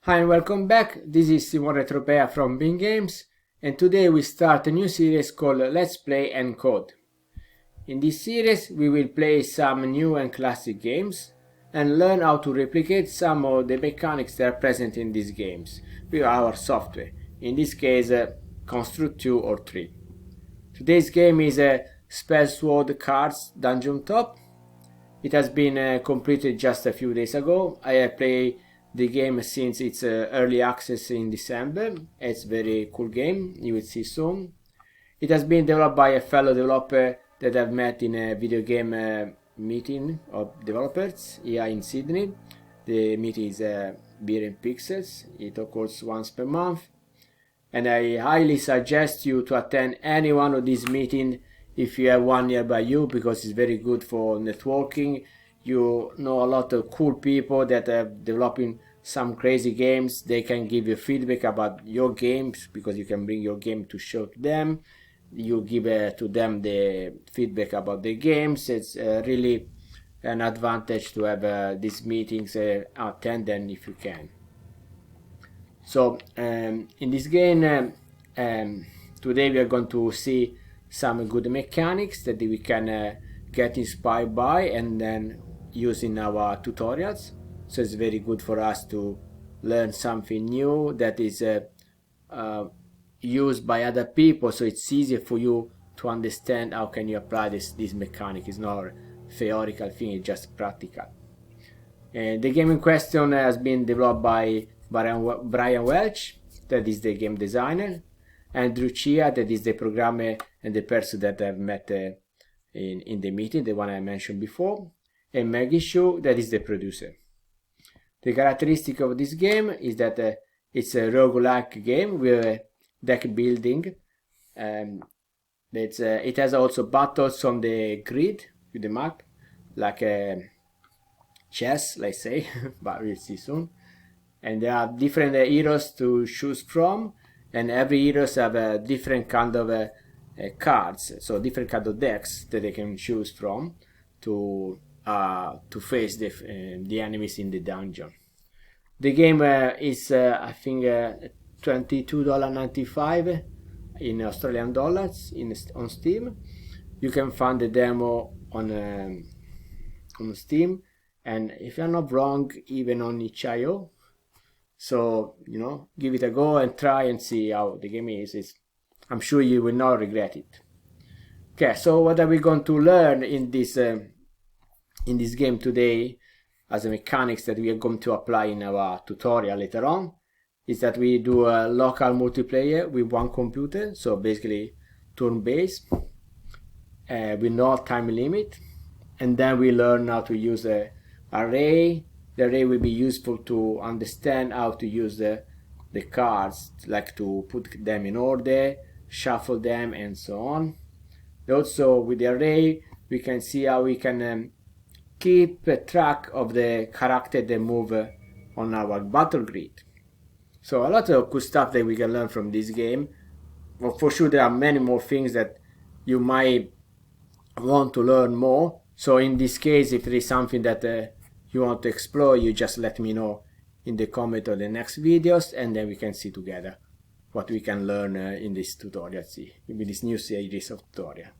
Hi and welcome back. This is Simon Retropea from Biim.Games, and today we start a new series called Let's Play and Code. In this series we will play some new and classic games and learn how to replicate some of the mechanics that are present in these games with our software, in this case Construct 2 or 3. Today's game is Spell Sword Cards Dungeontop. It has been completed just a few days ago. I have played the game since its early access in December. It's a very cool game, you will see soon. It has been developed by a fellow developer that I've met in a video game meeting of developers here in Sydney. The meeting is Beer and Pixels. It occurs once per month. And I highly suggest you to attend any one of these meetings if you have one nearby you, because it's very good for networking. You know a lot of cool people that are developing some crazy games. They can give you feedback about your games because you can bring your game to show to them. You give to them the feedback about the games. It's really an advantage to have these meetings. Attend them if you can. So in this game today we are going to see some good mechanics that we can get inspired by and then use in our tutorials. So it's very good for us to learn something new that is used by other people, so it's easier for you to understand how can you apply this mechanic. It's not a theoretical thing, it's just practical. And the game in question has been developed by Brian Welch, that is the game designer, and Drew Chia, that is the programmer and the person that I've met in the meeting, the one I mentioned before, and Maggie Shu, that is the producer. The characteristic of this game is that it's a roguelike game with deck building. It has also battles on the grid with the map, like chess, let's say, but we'll see soon. And there are different heroes to choose from, and every heroes have a different kind of cards, so different kind of decks that they can choose from to face the enemies in the dungeon. The game is I think $22.95 in Australian dollars on Steam. You can find the demo on Steam, and if I'm not wrong, even on itch.io. So, you know, give it a go and try and see how the game is. I'm sure you will not regret it. Okay, so what are we going to learn in this game today as a mechanics that we are going to apply in our tutorial later on is that we do a local multiplayer with one computer, so basically turn-based with no time limit, and then we learn how to use an array. The array will be useful to understand how to use the cards, like to put them in order, shuffle them, and so on. Also, with the array, we can see how we can keep track of the character that move on our battle grid. So a lot of cool stuff that we can learn from this game. Well, for sure, there are many more things that you might want to learn more. So in this case, if there is something that you want to explore, you just let me know in the comment of the next videos, and then we can see together what we can learn in this tutorial, with this new series of tutorial.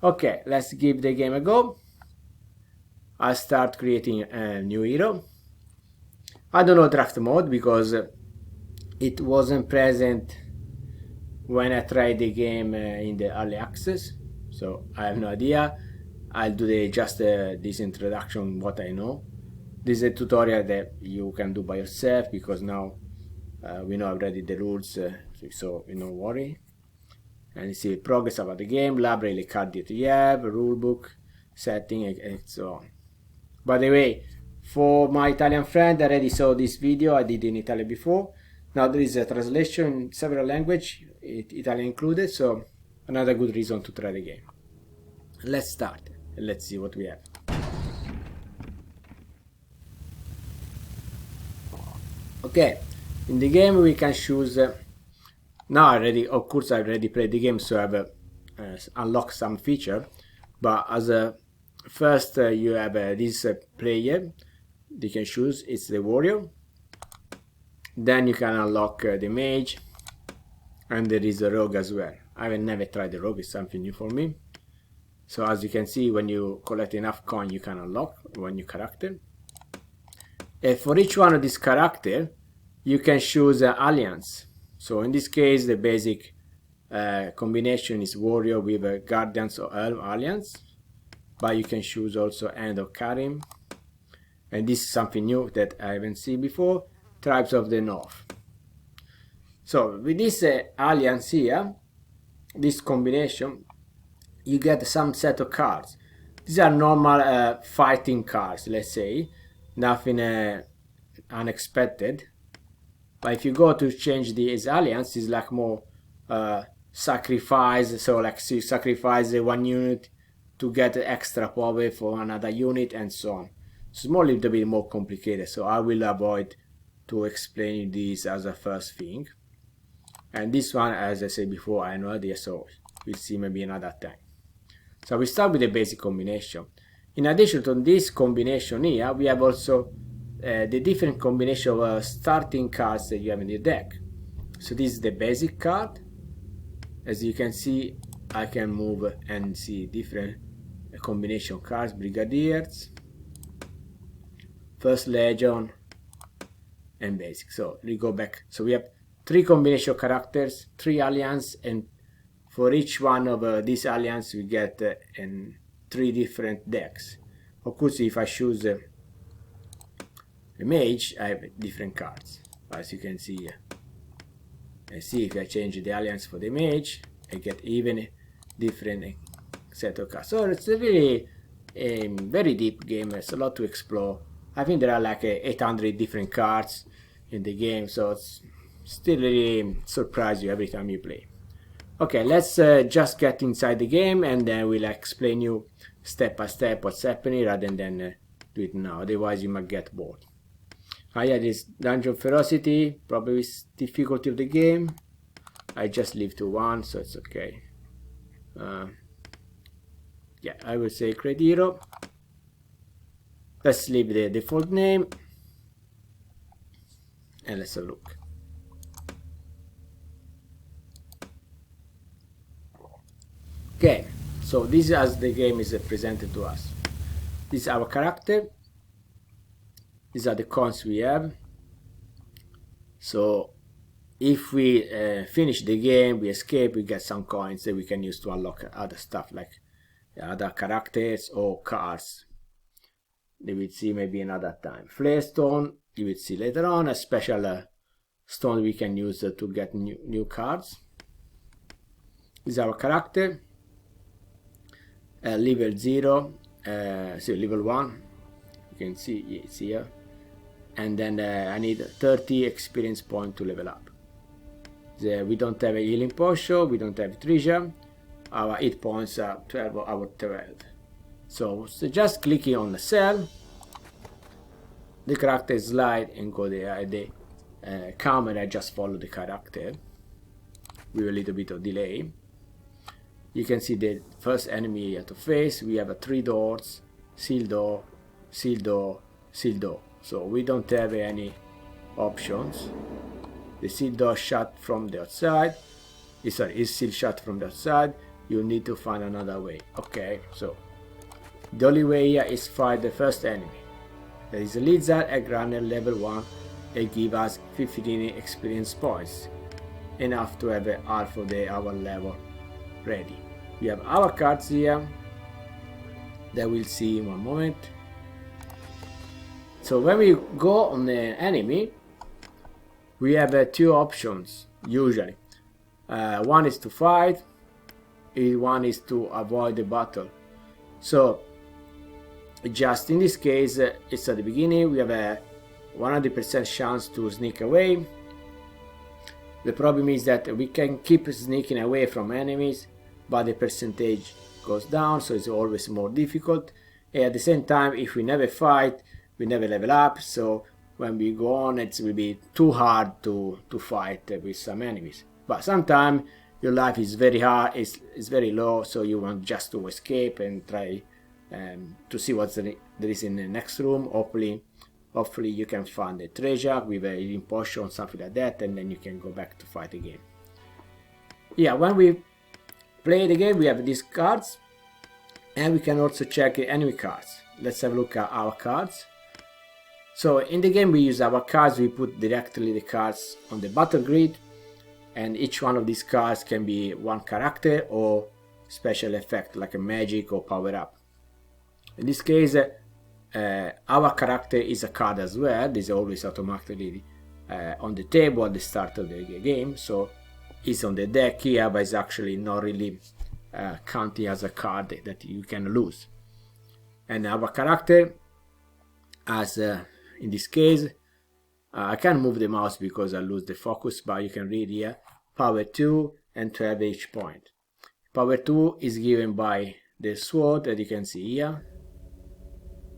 Okay, let's give the game a go. I'll start creating a new hero. I don't know draft mode because it wasn't present when I tried the game in the early access, so I have no idea. I'll do just this introduction, what I know. This is a tutorial that you can do by yourself because now we know already the rules, so you don't worry. And you see progress about the game, library card that you have, rulebook, setting, and so on. By the way, for my Italian friend, I already saw this video, I did in Italian before. Now there is a translation in several languages, Italian included, so another good reason to try the game. Let's start and let's see what we have. Okay, in the game we can choose. Now of course I already played the game, so I've unlocked some feature. But as a first, you have this player. You can choose. It's the warrior. Then you can unlock the mage, and there is a rogue as well. I have never tried the rogue, it's something new for me. So as you can see, when you collect enough coin, you can unlock one new character. And for each one of these characters, you can choose an alliance. So in this case, the basic combination is warrior with a guardians or elf alliance, but you can choose also End of Karim, and this is something new that I haven't seen before, tribes of the north. So with this alliance here, this combination, you get some set of cards. These are normal fighting cards, let's say, nothing unexpected. But if you go to change this alliance, it's like more sacrifice. So like you sacrifice one unit to get extra power for another unit and so on. It's more a little bit more complicated, so I will avoid to explain this as a first thing. And this one, as I said before, I have no idea, so we'll see maybe another time. So we start with the basic combination. In addition to this combination here, we have also the different combination of starting cards that you have in your deck. So this is the basic card. As you can see, I can move and see different combination cards: Brigadiers, First Legion, and basic. So we go back. So we have 3 combination characters, 3 alliance, and for each one of these alliance we get 3 different decks. Of course, if I choose a mage, I have different cards, as you can see here. And see, if I change the alliance for the mage, I get even different set of cards. So it's a really very deep game. There's a lot to explore. I think there are like 800 different cards in the game, so it's still really surprise you every time you play. Okay, let's just get inside the game, and then we'll explain you step by step what's happening rather than do it now. Otherwise, you might get bored. Yeah, this dungeon ferocity, probably difficulty of the game. I just leave to 1, so it's okay. Yeah, I will say create hero. Let's leave the default name, and let's have a look. Okay, so this is as the game is presented to us. This is our character. These are the coins we have. So if we finish the game, we escape, we get some coins that we can use to unlock other stuff like other characters or cards. They will see maybe another time. Flare stone, you will see later on, a special stone we can use to get new cards. This is our character. Level 0, so level 1, you can see it's here. And then I need 30 experience points to level up. We don't have a healing potion, we don't have treasure. Our hit points are 12 out of 12. So just clicking on the cell, the character slide and go there. The camera just follow the character with a little bit of delay. You can see the first enemy you have to face. We have 3 doors: seal door, seal door, seal door. So we don't have any options. The seal door shut from the outside. Is still shut from the outside. You need to find another way. Okay, so the only way here is fight the first enemy. There is a lizard, a runner, level 1. It gives us 15 experience points, enough to have half of our level ready. We have our cards here that we'll see in one moment. So when we go on the enemy, we have 2 options usually. One is to fight, one is to avoid the battle. So just in this case, it's at the beginning, we have a 100% chance to sneak away. The problem is that we can keep sneaking away from enemies, but the percentage goes down, so it's always more difficult. And at the same time, if we never fight, we never level up, so when we go on, it will be too hard to fight with some enemies. But sometimes your life is very hard, it's very low, so you want just to escape and try to see what there is in the next room. Hopefully hopefully you can find a treasure with a healing potion, something like that, and then you can go back to fight again. Yeah, when we play the game we have these cards, and we can also check the enemy cards. Let's have a look at our cards. So in the game we use our cards, we put directly the cards on the battle grid, and each one of these cards can be one character or special effect like a magic or power up. In this case our character is a card as well. This is always automatically on the table at the start of the game, so it's on the deck here, but it's actually not really counting as a card that you can lose. And our character has in this case I can't move the mouse because I lose the focus, but you can read here power 2 and 12 HP point. Power 2 is given by the sword that you can see here,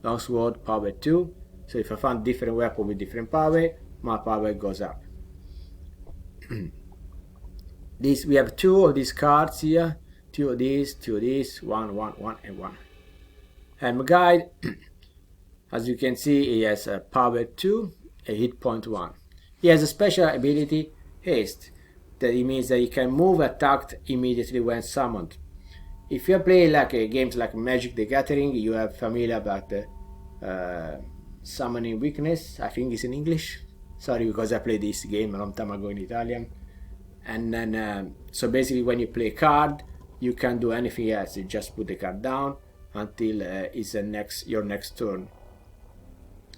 long sword, power 2. So if I find different weapon with different power, my power goes up. We have 2 of these cards here, 2 of these, 2 of these, 1, 1, 1, and 1. Helm guide, as you can see, he has a power 2, a hit point 1. He has a special ability, haste, that it means that he can move attacked immediately when summoned. If you play like games like Magic the Gathering, you are familiar about the summoning weakness, I think it's in English. Sorry, because I played this game a long time ago in Italian. And then so basically when you play a card, you can't do anything else. You just put the card down until it's your next turn.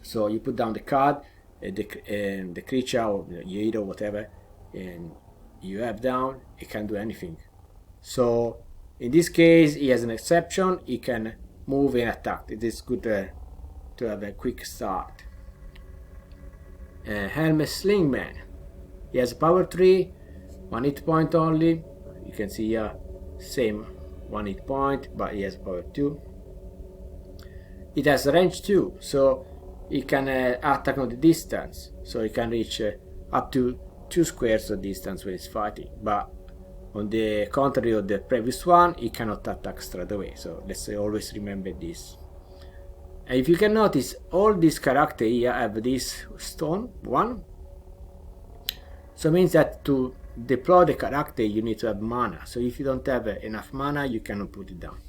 So you put down the card, the creature or your hero, whatever, and you have down, it can't do anything. So in this case he has an exception, he can move and attack. It is good to have a quick start. Helm Sling Man, he has power 3, 1 hit point only. You can see here same 1 hit point, but he has power 2. It has range 2, so he can attack on the distance, so he can reach up to 2 squares of distance when he's fighting. But on the contrary of the previous one, he cannot attack straight away, so let's always remember this. And if you can notice, all these characters here have this stone 1, so it means that to deploy the character you need to have mana. So if you don't have enough mana, you cannot put it down.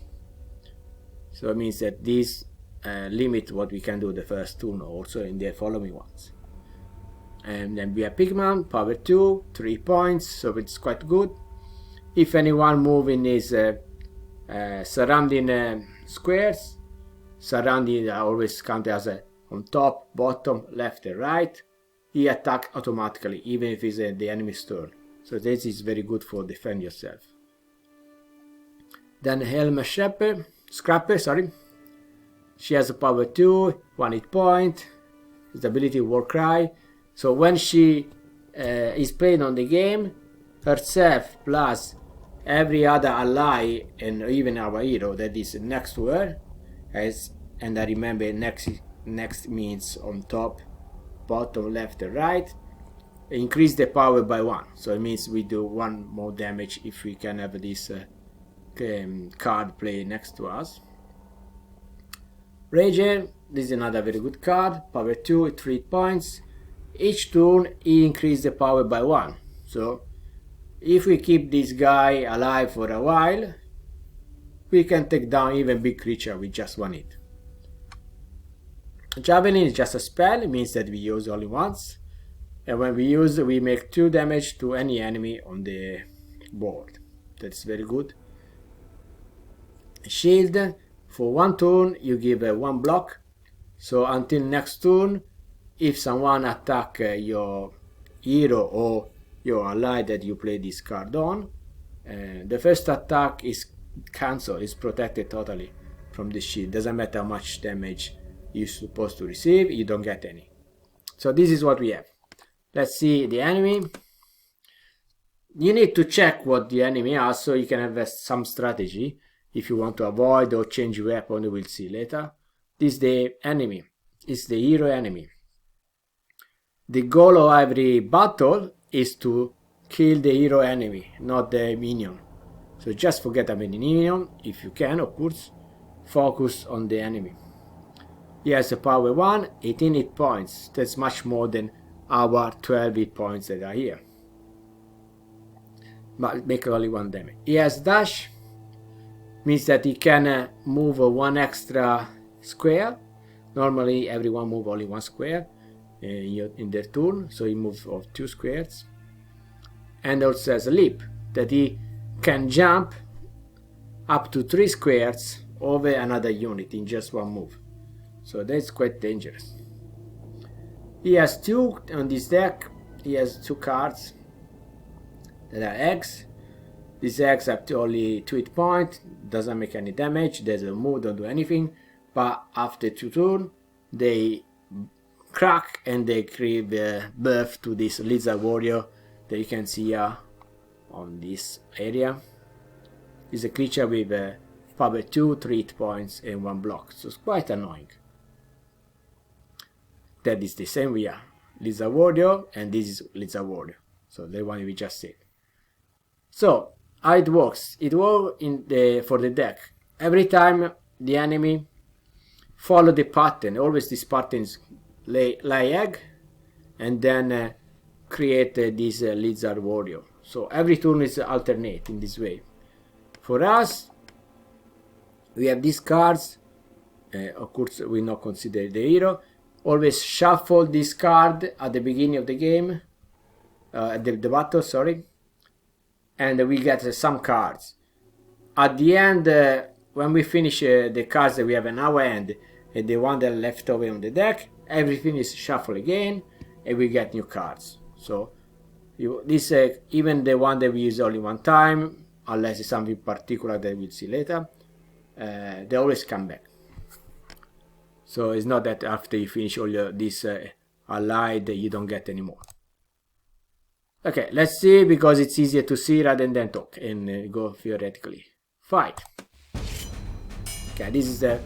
So it means that this limit what we can do the first turn, also in the following ones. And then we have Pigman, power 2, 3 points, so it's quite good. If anyone moving is surrounding squares, surrounding always count as on top, bottom, left and right, he attack automatically even if it's the enemy's turn. So this is very good for defend yourself. Then Helm Scrapper, sorry. She has a power 2, 1 hit point, his ability War Cry. So when she is playing on the game, herself plus every other ally and even our hero that is next to her, and I remember next means on top, bottom, left and right, increase the power by 1. So it means we do 1 more damage if we can have this card play next to us. Rager, this is another very good card, power 2, 3 points. Each turn he increases the power by 1. So if we keep this guy alive for a while, we can take down even big creature with just 1 hit. Javelin is just a spell, it means that we use only once, and when we use we make 2 damage to any enemy on the board. That's very good. Shield, for 1 turn you give 1 block, so until next turn if someone attack your hero or your ally that you play this card on, the first attack is cancelled, is protected totally from the shield. Doesn't matter how much damage you're supposed to receive, you don't get any. So this is what we have. Let's see the enemy. You need to check what the enemy has so you can have some strategy if you want to avoid or change your weapon. We'll see later. This is the enemy, it's the hero enemy. The goal of every battle is to kill the hero enemy, not the minion. So just forget about the minion if you can, of course. Focus on the enemy. He has a power 1, 18 hit points. That's much more than our 12 hit points that are here. But make only 1 damage. He has dash, means that he can move 1 extra square. Normally everyone move only 1 square in their turn, so he moves of 2 squares. And also has a leap, that he can jump up to 3 squares over another unit in just 1 move. So that's quite dangerous. He has 2 on this deck. He has 2 cards that are eggs. These eggs have only 2 hit points, doesn't make any damage, doesn't move, don't do anything, but after 2 turns they crack and they create birth to this lizard warrior that you can see here on this area. It's a creature with power 2, 3 hit points and 1 block, so it's quite annoying. That is the same we are. Lizard warrior, and this is lizard warrior. So the one we just said. So how it works? It works for the deck. Every time the enemy follow the pattern, always this pattern is lay egg, and then create this lizard warrior. So every turn is alternate in this way. For us, we have these cards. Of course, we not consider the hero. Always shuffle this card at the beginning of the game, at the battle, sorry, and we get some cards. At the end, when we finish the cards that we have in our hand, and the one that left over on the deck, everything is shuffled again, and we get new cards. So this even the one that we use only 1 time, unless it's something particular that we'll see later, they always come back. So it's not that after you finish all this allied you don't get any more. Okay, let's see, because it's easier to see rather than talk and go theoretically. Fight. Okay, this is the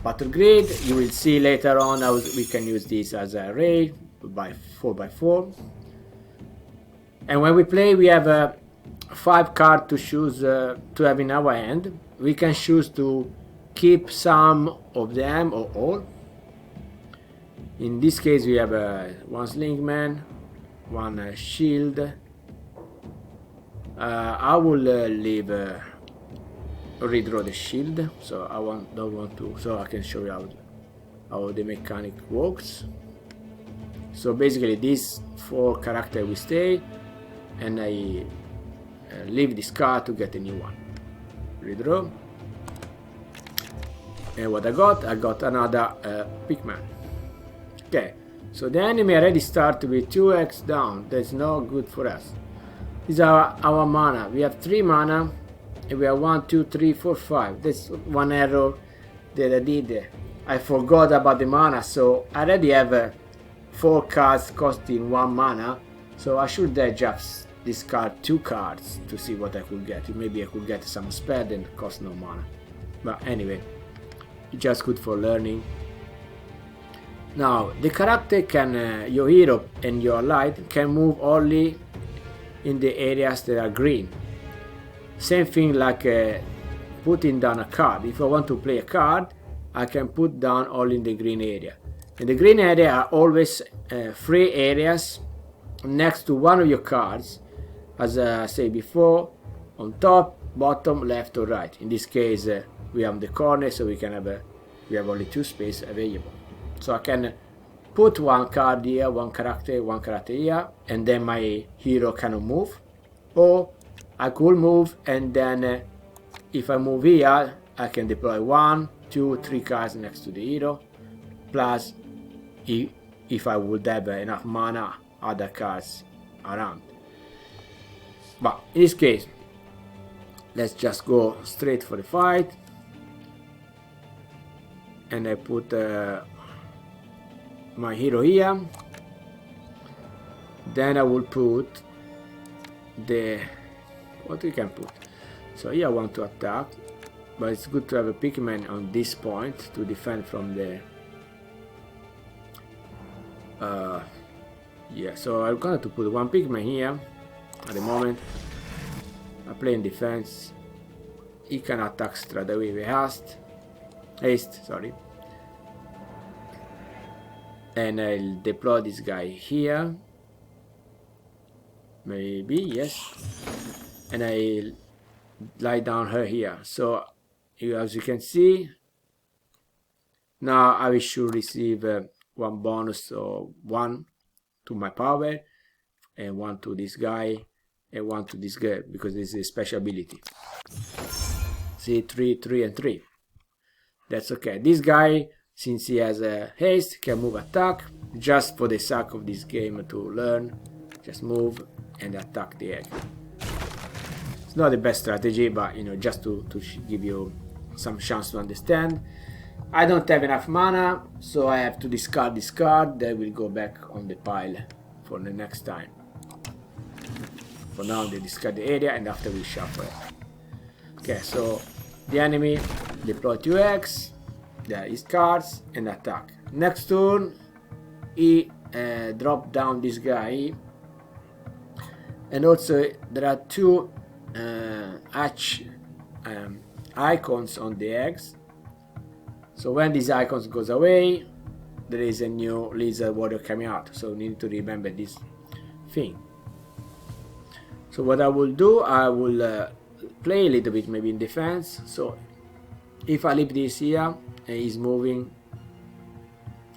battle grid. You will see later on how we can use this as an array by 4x4. And when we play, we have 5 cards to choose to have in our hand. We can choose to keep some of them or all. In this case, we have 1 Sling Man, 1 shield. I will leave redraw the shield, so I don't want to, so I can show you how the mechanic works. So basically, these 4 characters will stay, and I leave this card to get a new one. Redraw. And what I got another Pikmin. Okay, so the enemy already started with 2x down. That's not good for us. These are our mana. We have 3 mana, and we have 1, 2, 3, 4, 5. That's 1 error that I did. I forgot about the mana, so I already have 4 cards costing 1 mana. So I should just discard 2 cards to see what I could get. Maybe I could get some spell and cost no mana. But anyway, it's just good for learning. Now the character can, your hero and your allied can move only in the areas that are green. Same thing like putting down a card. If I want to play a card, I can put down only in the green area. And the green area are always 3 areas next to one of your cards, as I said before, on top, bottom, left or right. In this case we have the corner, so we can have we have only 2 space available. So I can put 1 card here, 1 character here, and then my hero cannot move. Or I could move, and then if I move here, I can deploy 1, 2, 3 cards next to the hero, plus if I would have enough mana, other cards around. But in this case, let's just go straight for the fight. And I put my hero here. Then I will put what we can put. So here I want to attack, but it's good to have a Pikmin on this point to defend from the yeah, so I'm going to put 1 Pikmin here at the moment. I play in defense. He can attack straight away with haste, sorry. and I'll deploy this guy here, maybe, yes, and I'll lie down her here. So as you can see, now I should receive one bonus, or 1 to my power, and 1 to this guy, and 1 to this girl, because this is a special ability. See, 3, 3, and 3. That's okay. This guy, since he has a haste, can move attack, just for the sake of this game to learn. Just move and attack the egg. It's not the best strategy, but you know, just to give you some chance to understand. I don't have enough mana, so I have to discard this card. That will go back on the pile for the next time. For now, they discard the area, and after we shuffle it. Okay, so the enemy deploy 2 eggs, there is cards, and attack. Next turn, he drop down this guy, and also there are 2 icons on the eggs. So when these icons goes away, there is a new lizard warrior coming out. So we need to remember this thing. So what I will do, I will play a little bit maybe in defense. So if I leave this here and he's moving,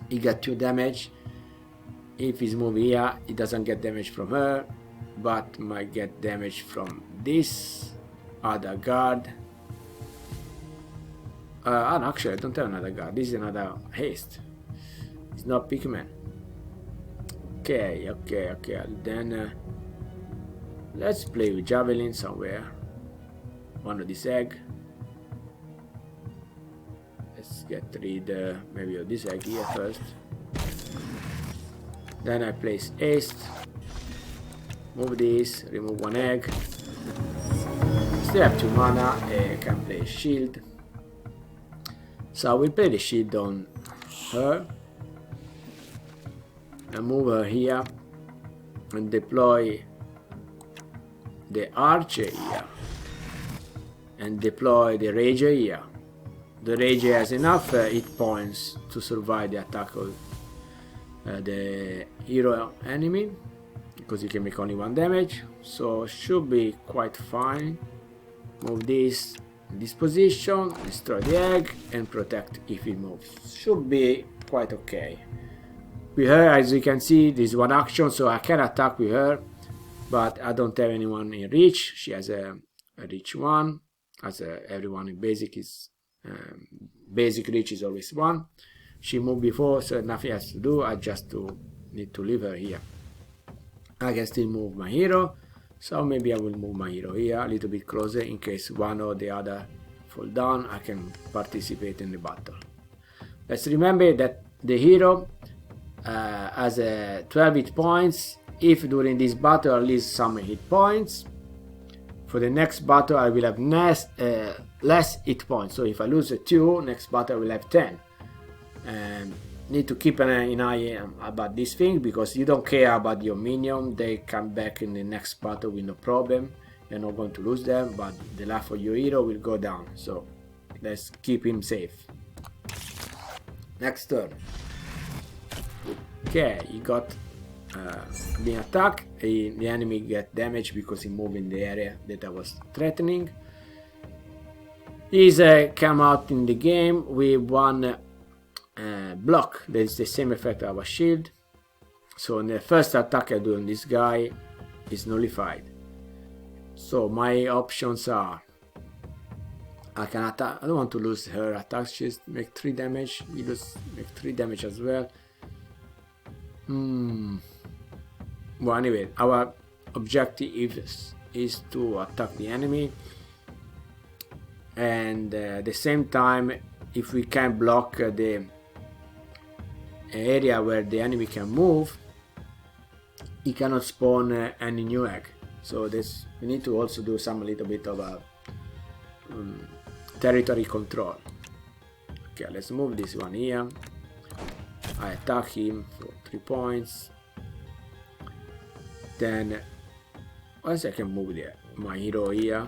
he got 2 damage. If he's moving here, he doesn't get damage from her, but might get damage from this other guard. No, actually I don't have another guard. This is another haste. It's not Pikmin. Okay. Then let's play with javelin somewhere. One of this egg. Let's get rid maybe of this egg here first. Then I place haste. Move this. Remove 1 egg. Still have 2 mana. I can play shield. So I will play the shield on her and move her here and deploy the archer here and deploy the rager here. The rager has enough hit points to survive the attack of the hero enemy, because you can make only 1 damage, so should be quite fine. Move this in this position, destroy the egg, and protect if it moves. Should be quite okay. With her, as you can see, this is 1 action, so I can attack with her, but I don't have anyone in reach. She has a reach 1, as everyone in basic is basic reach is always 1. She moved before, so nothing else to do. I just need to leave her here. I can still move my hero. So maybe I will move my hero here a little bit closer in case one or the other fall down. I can participate in the battle. Let's remember that the hero has 12 hit points. If during this battle I lose some hit points, for the next battle I will have less hit points. So if I lose 2, next battle I will have 10. Need to keep an eye about this thing, because you don't care about your minion. They come back in the next battle with no problem. You're not going to lose them, but the life of your hero will go down. So let's keep him safe. Next turn. Okay, he got the attack. The enemy get damage because he moved in the area that I was threatening. He's come out in the game with 1 block. That is the same effect of our shield. So in the first attack I do on this guy is nullified. So my options are, I can attack. I don't want to lose her attack. She's make 3 damage. We lose make 3 damage as well. Well, anyway, our objective is to attack the enemy, and at the same time, if we can block the area where the enemy can move, he cannot spawn any new egg. So this, we need to also do some little bit of a territory control. Okay, let's move this one here. I attack him for 3 points. Then once I can move my hero here,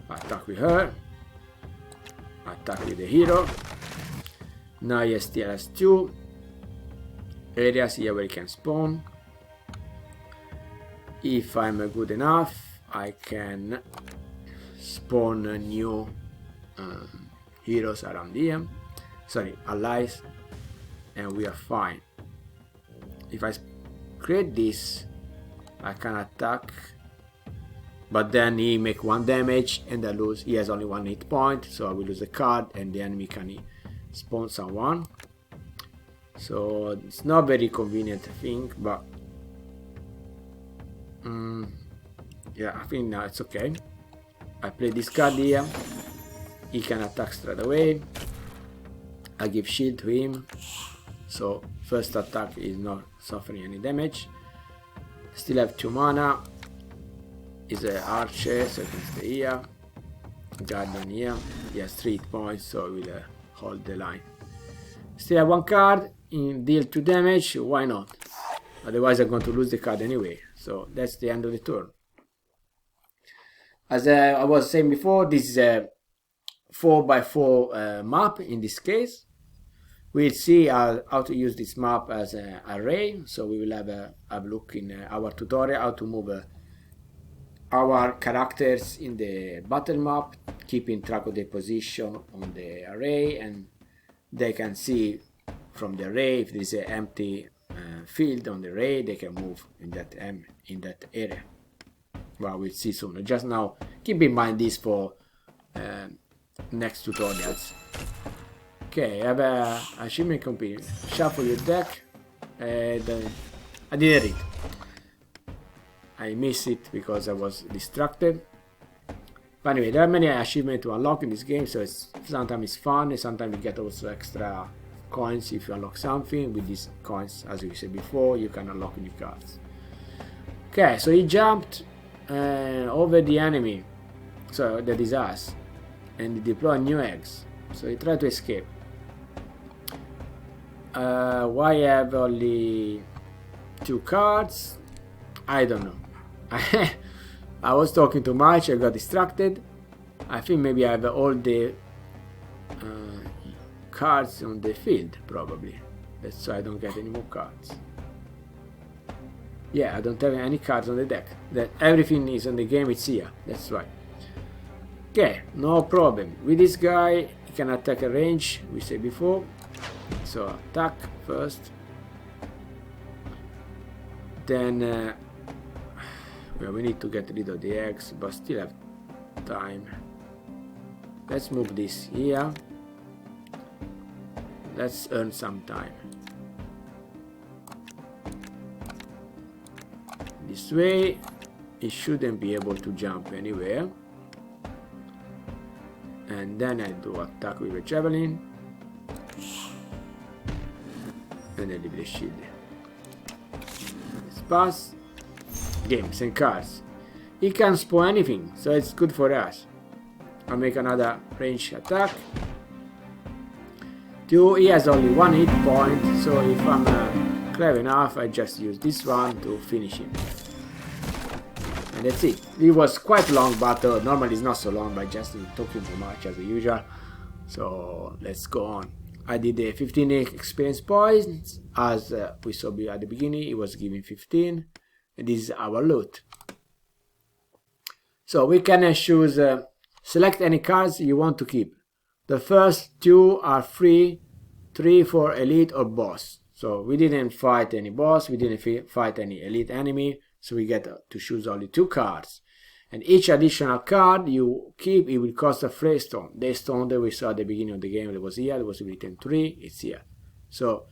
I attack with her, I attack with the hero. Now he still has 2 areas here where he can spawn. If I'm good enough, I can spawn new heroes around here, sorry, allies, and we are fine. If I create this, I can attack, but then he make 1 damage and I lose. He has only 1 hit point, so I will lose a card and the enemy can spawn someone. So it's not very convenient thing, but yeah, I think now it's okay. I play this card here, he can attack straight away. I give shield to him, so first attack is not suffering any damage. Still have 2 mana. Is an archer, so I can stay here. Guardian here, he has 3 hit points, so I will hold the line. Still have 1 card, deal 2 damage, why not? Otherwise I'm going to lose the card anyway, so that's the end of the turn. As I was saying before, this is a 4x4 map in this case. We'll see how to use this map as an array, so we will have a look in our tutorial how to move our characters in the battle map, keeping track of the position on the array, and they can see from the array if there is an empty field on the array, they can move in that area. Well, we'll see soon. Just now, keep in mind this for next tutorials. Okay, I have a achievement complete. Shuffle your deck. I didn't read. I missed it because I was distracted. But anyway, there are many achievements to unlock in this game, so sometimes it's fun, and sometimes you get also extra coins if you unlock something. With these coins, as we said before, you can unlock new cards. Okay, so he jumped over the enemy, so that is us, and he deployed new eggs. So he tried to escape. Why I have only 2 cards? I don't know. I was talking too much, I got distracted. I think maybe I have all the cards on the field, probably. That's why I don't get any more cards. Yeah, I don't have any cards on the deck. That everything is on the game, it's here. That's right. Okay, no problem. With this guy, he can attack a range, we said before. So attack first. Then we need to get rid of the eggs, but still have time. Let's move this here. Let's earn some time. This way, it shouldn't be able to jump anywhere. And then I do attack with a javelin. And I leave the shield. Let's pass. Games and cards. He can spawn anything, so it's good for us. I'll make another range attack. 2, he has only 1 hit point, so if I'm clever enough, I just use this one to finish him. And that's it. It was quite a long battle. Normally it's not so long, but just talking too much as usual. So let's go on. I did the 15 experience points, as we saw at the beginning. It was giving 15. And this is our loot. So we can choose, select any cards you want to keep. The first 2 are free, 3 for elite or boss. So we didn't fight any boss, we didn't fight any elite enemy, so we get to choose only 2 cards. And each additional card you keep, it will cost a free stone. The stone that we saw at the beginning of the game that was here, it was written 3, it's here. So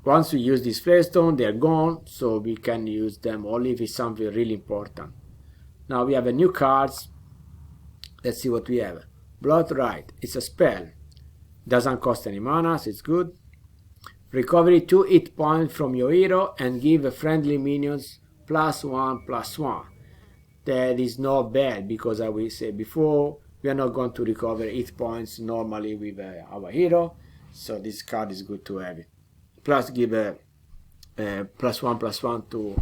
once we use this flagstone, they are gone, so we can use them only if it's something really important. Now we have a new cards. Let's see what we have. Blood Right, it's a spell. Doesn't cost any mana, so it's good. Recovery 2 hit points from your hero and give a friendly minions +1/+1. That is not bad, because as we said before, we are not going to recover hit points normally with our hero, so this card is good to have it. Plus give a +1/+1 to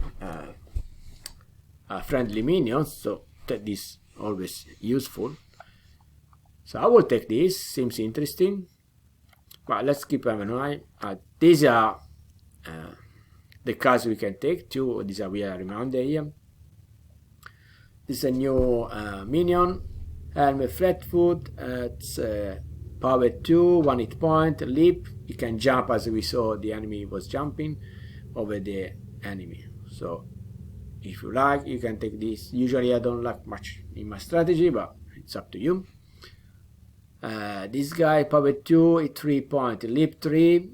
friendly minions, so that is always useful. So I will take this, seems interesting. But let's keep an eye. These are the cards we can take. Two, these are we are reminded here. This is a new minion, Helmet Flatfoot. It's power 2, 1 hit point, leap. You can jump as we saw the enemy was jumping over the enemy. So if you like, you can take this. Usually I don't like much in my strategy, but it's up to you. This guy, power 2, 3 point, leap 3,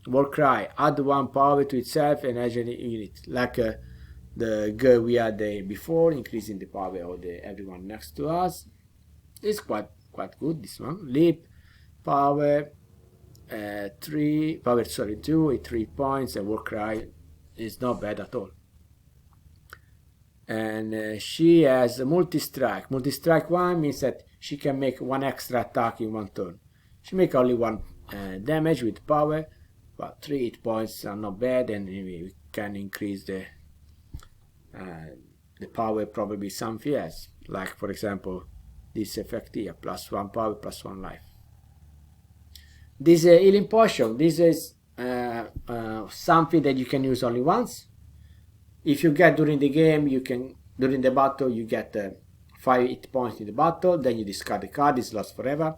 war cry, add 1 power to itself and energy unit, like the girl we had before, increasing the power of everyone next to us. It's quite good, this one. Leap, power 2, 3 points, and war cry is not bad at all. And she has a multi-strike. Multi-strike 1 means that she can make 1 extra attack in 1 turn. She make only 1 damage with power, but 3 hit points are not bad, and we can increase the power probably something else, like for example this effect here, +1 power, +1 life. This healing potion, this is something that you can use only once. If you get during the game, during the battle you get 5 hit points in the battle, then you discard the card, it's lost forever.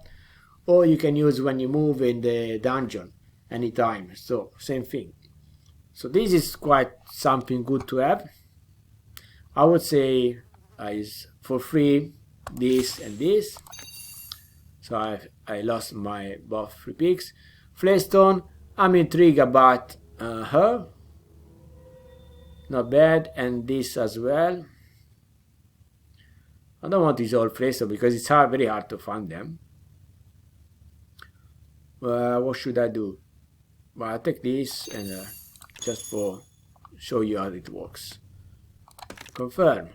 Or you can use when you move in the dungeon anytime, so same thing. So this is quite something good to have. I would say is for free this and this. So I lost my both free picks. Flaystone, I'm intrigued about her. Not bad, and this as well. I don't want these all Flaystone because it's very hard to find them. What should I do? Well, I'll take this and just for show you how it works. Confirm.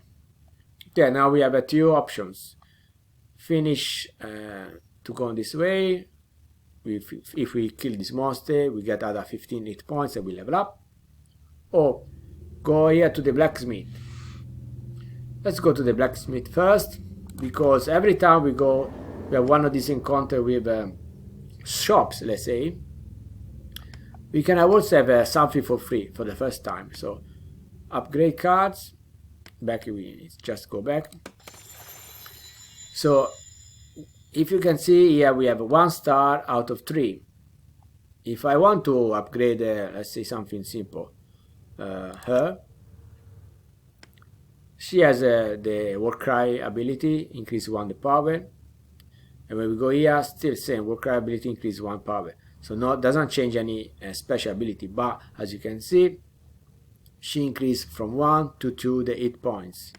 Okay, now we have 2 options. Finish to go this way. If we kill this monster, we get other 15 hit points and we level up. Or go here to the blacksmith. Let's go to the blacksmith first, because every time we go, we have one of these encounters with shops, let's say. We can also have something for free for the first time. So upgrade cards. Back, we just go back. So if you can see here, we have 1 star out of 3. If I want to upgrade, let's say something simple, her, she has the war cry ability, increase 1 the power, and when we go here, still same, war cry ability, increase 1 power. So doesn't change any special ability, but as you can see, she increased from 1 to 2 the hit points.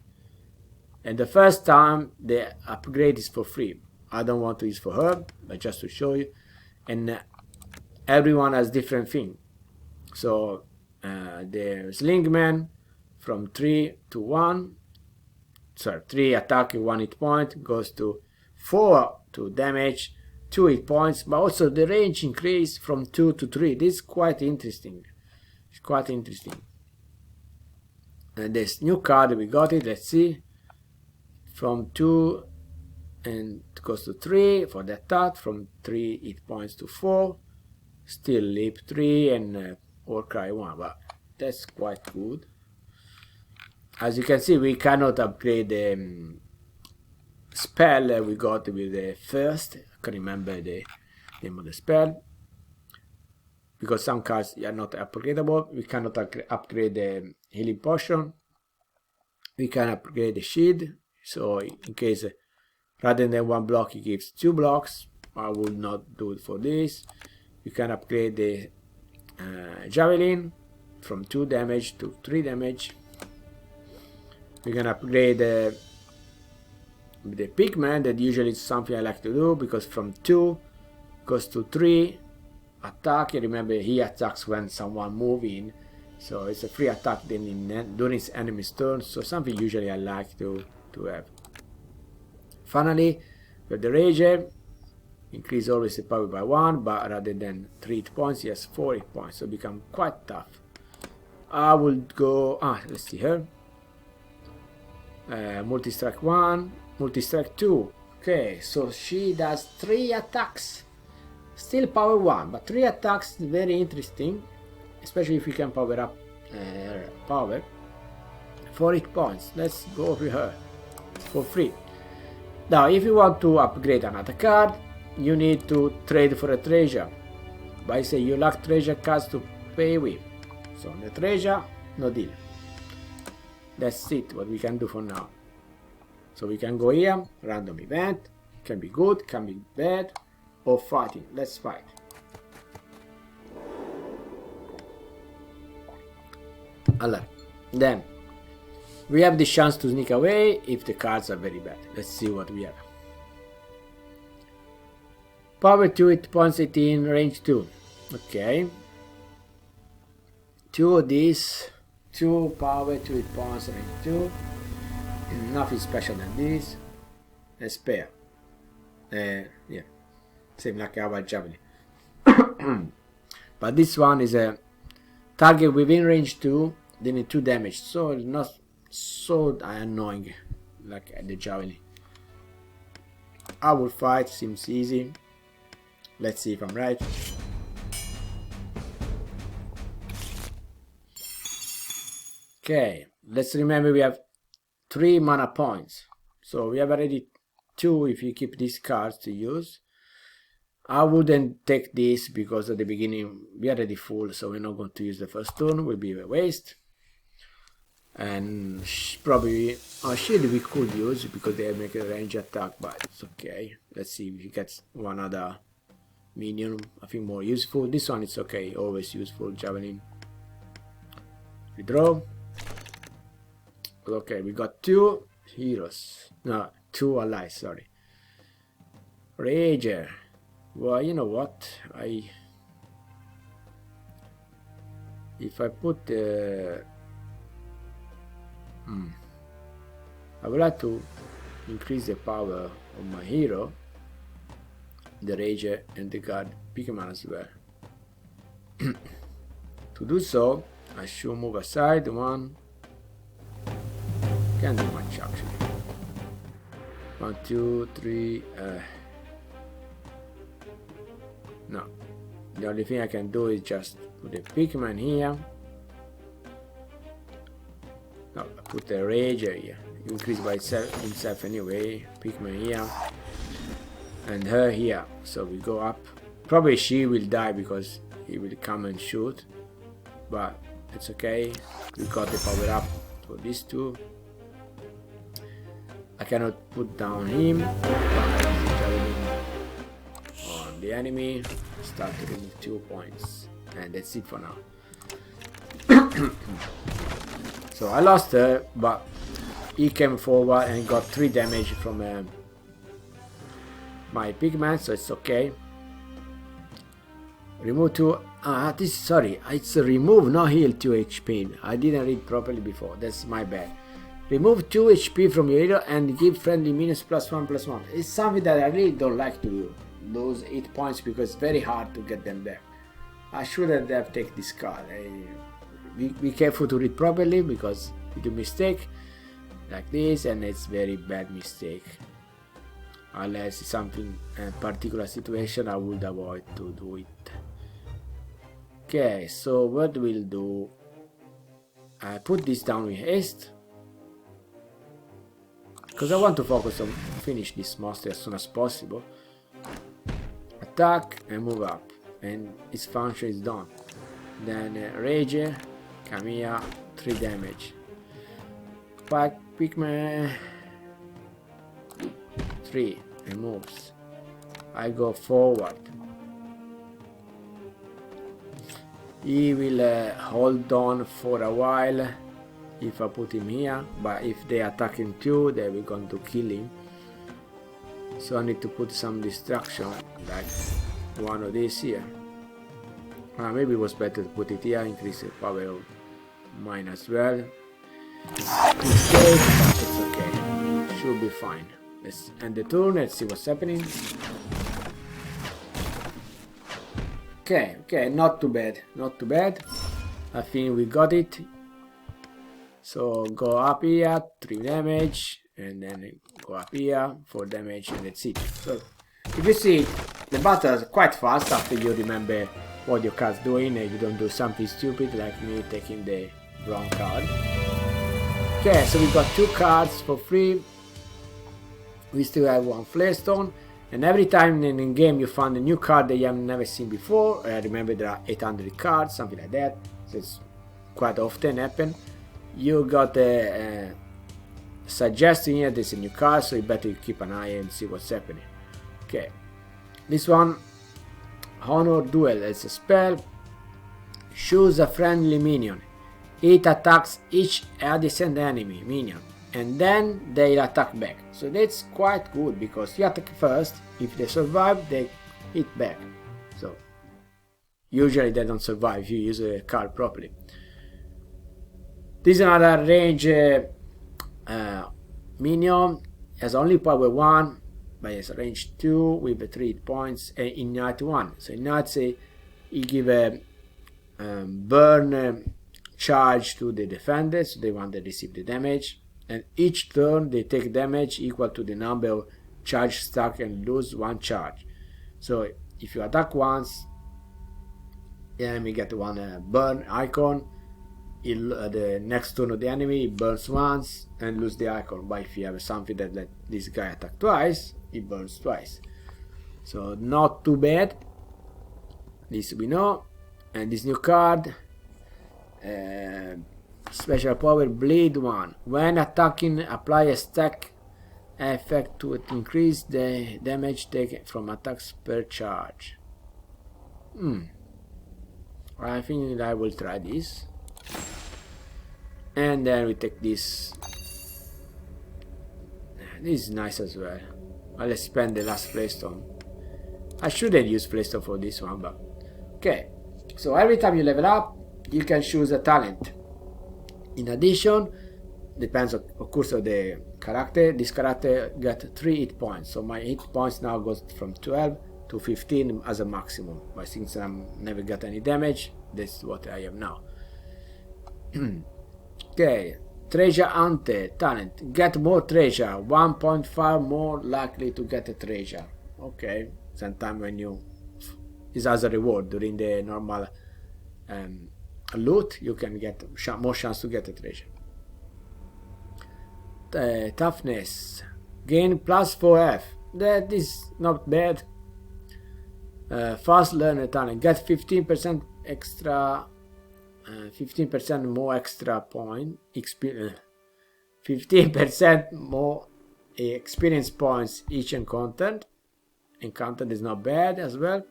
And the first time the upgrade is for free. I don't want to use for her, but just to show you. And everyone has different thing. So the Sling Man from 3 to 1, sorry, 3 attack and 1 hit point goes to 4 to damage, 2 hit points, but also the range increase from 2 to 3. This is quite interesting. It's quite interesting. And this new card, we got it, let's see. From 2 and it goes to 3 for the attack, from 3 hit points to 4. Still leap 3 and war cry 1, but that's quite good. As you can see, we cannot upgrade the spell we got with the first. I can't remember the name of the spell, because some cards are not upgradable. We cannot upgrade the healing potion. We can upgrade the shield, so in case rather than 1 block it gives 2 blocks. I will not do it for this. You can upgrade the javelin from 2 damage to 3 damage. We can upgrade the pigman, that usually is something I like to do, because from 2 goes to 3 attack. Remember, he attacks when someone moves in, so it's a free attack then during his enemy's turn. So something usually I like to have. Finally, with the rager, increase always the power by 1, but rather than 3 hit points, he has 4 hit points, so become quite tough. I will go, let's see her. Multi-strike 1, multi-strike 2. Okay, so she does 3 attacks. Still power 1, but 3 attacks, very interesting. Especially if you can power up power. 4 hit points. Let's go over her for free. Now, if you want to upgrade another card, you need to trade for a treasure. But I say you lack treasure cards to pay with. So the treasure, no deal. That's it, what we can do for now. So we can go here, random event, can be good, can be bad, or fighting. Let's fight. Alright, then we have the chance to sneak away if the cards are very bad. Let's see what we have. Power 2, hit points 18, range 2. Okay. 2 of these, 2 power, 2 hit points, range 2. Nothing special than this. A spare. Yeah. Same like our javelin. But this one is a target within range 2, dealing 2 damage. So it's not so annoying like the javelin. I will fight, seems easy. Let's see if I'm right. Okay, let's remember we have 3 mana points. So we have already 2 if you keep these cards to use. I wouldn't take this because at the beginning we are already full, so we're not going to use the first turn, will be a waste. And probably a shield we could use because they make a range attack, but it's okay. Let's see if he gets one other minion, I think more useful. This one is okay, always useful, javelin. We draw. Okay, we got 2 heroes. No, 2 allies, sorry. Rager. Well, you know what? If I put I would like to increase the power of my hero, the Rager, and the guard Pikmin as well. To do so, I should move aside 1. Can't do much actually. 1, 2, 3. No. The only thing I can do is just put a Pikmin here. No, put the Rager here. Increase by himself anyway. Pikmin here. And her here. So we go up. Probably she will die because he will come and shoot. But it's okay. We got the power up for these 2. I cannot put down him. On the enemy. Start to remove 2 points. And that's it for now. So I lost her, but he came forward and got 3 damage from my Pigman, so it's okay. Remove 2. Sorry, it's a remove, not heal 2 HP. I didn't read properly before, that's my bad. Remove 2 HP from your hero and give friendly minions +1/+1. It's something that I really don't like to do, those 8 points, because it's very hard to get them back. I shouldn't have taken this card. Be careful to read properly because you do mistake like this, and it's very bad mistake. Unless it's something a particular situation, I would avoid to do it. Okay, so what we'll do, I put this down with haste because I want to focus on finish this monster as soon as possible. Attack and move up, and its function is done. Then Rager, come here, 3 damage. Pikmin 3 and moves. I go forward. He will hold on for a while if I put him here, but if they attack him too, they will going to kill him. So I need to put some distraction, like one of these here. Maybe it was better to put it here, increase the power of mine as well. Mistake, but it's okay. Should be fine. Let's end the turn, let's see what's happening. Okay, not too bad, not too bad. I think we got it. So go up here, 3 damage, and then go up here, 4 damage, and that's it. So if you see, the battles are quite fast after you remember what your card's doing and you don't do something stupid like me taking the wrong card. Okay, so we got 2 cards for free. We still have 1 Flare-Stone, and every time in game you find a new card that you have never seen before. Remember there are 800 cards, something like that, so it's quite often happen. You got a suggestion here there's a new card, so you better keep an eye and see what's happening. Okay, this one, Honor Duel, it's a spell. Choose a friendly minion. It attacks each adjacent enemy minion and then they attack back. So that's quite good because you attack first, if they survive they hit back. So usually they don't survive if you use a card properly. This is another range minion, has only power 1 but it's range 2 with 3 points and ignite 1. So ignite, you give a burn charge to the defenders, so they want to receive the damage, and each turn they take damage equal to the number of charge stack and lose 1 charge. So if you attack once, the enemy get 1 burn icon. The next turn of the enemy burns once and lose the icon. But if you have something that let this guy attack twice, it burns twice. So not too bad. This we know. And this new card, special power Bleed 1. When attacking, apply a stack effect to increase the damage taken from attacks per charge. I think I will try this. And then we take this. This is nice as well. Let's spend the last Flare-Stone. I shouldn't use Flare-Stone for this one, but okay. So every time you level up, you can choose a talent. In addition, depends of course on the character, this character got 3 hit points. So my hit points now goes from 12 to 15 as a maximum. But since I never got any damage, that's what I have now. Okay, Treasure Hunter talent. Get more treasure. 1.5 more likely to get a treasure. Okay, sometime when you is as a reward during the normal loot, you can get more chance to get a treasure. Toughness. Gain plus 4F. That is not bad. Fast learner talent. Get 15% extra. 15% more extra point experience. 15% more experience points each encounter. Encounter is not bad as well.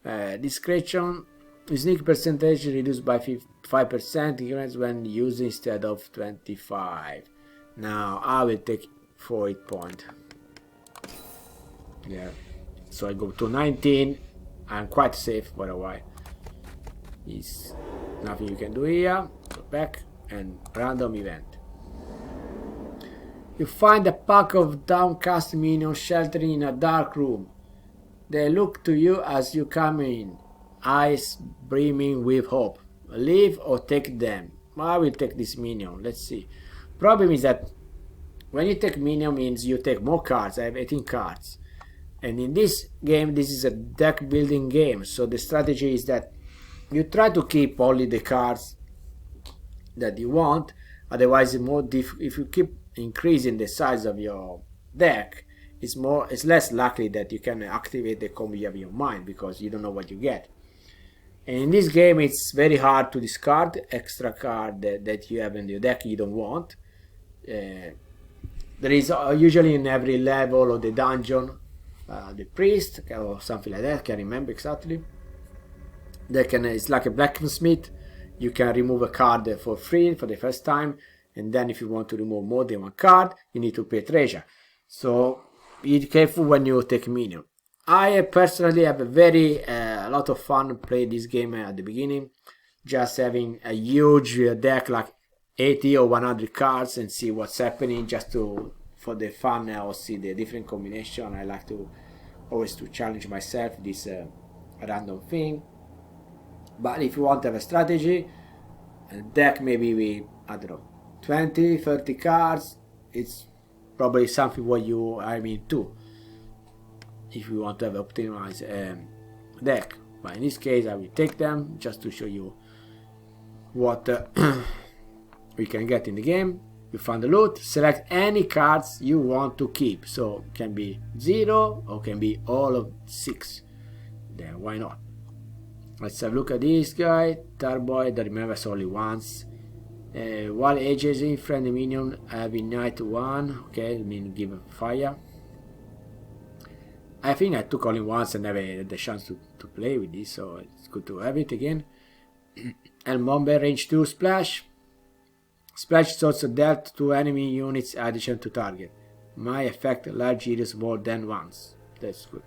Discretion. Sneak percentage reduced by 5% when used instead of 25. Now I will take 4 hit point. Yeah, so I go to 19. I'm quite safe for a while. Is nothing you can do here. Go back and random event. You find a pack of downcast minions sheltering in a dark room. They look to you as you come in, eyes brimming with hope. Leave or take them. I will take this minion. Let's see. Problem is that when you take minion means you take more cards. I have 18 cards. And in this game, this is a deck building game. So the strategy is that you try to keep only the cards that you want. Otherwise, it's more if you keep increasing the size of your deck, it's less likely that you can activate the combo you have in your mind because you don't know what you get. And in this game, it's very hard to discard extra card that you have in your deck you don't want. There is usually in every level of the dungeon the priest or something like that. I can't remember exactly. It's like a blacksmith. You can remove a card for free for the first time, and then if you want to remove more than 1 card, you need to pay treasure. So be careful when you take minion. I personally have a lot of fun playing this game at the beginning, just having a huge deck like 80 or 100 cards and see what's happening, just for the fun or see the different combination. I like to always to challenge myself this random thing. But if you want to have a strategy, a deck maybe with, I don't know, 20, 30 cards, it's probably something what you are into. if you want to have optimized deck. But in this case I will take them just to show you what we can get in the game. You find the loot, select any cards you want to keep, so it can be 0 or can be all of 6, then why not. Let's have a look at this guy, Tarboy, that remembers only once. While ages friendly minion have ignite 1, okay, I mean give a fire. I think I took only once and never had the chance to play with this, so it's good to have it again. And Bomber range 2 splash. Splash is also dealt to enemy units addition to target. My affect large areas more than once. That's good.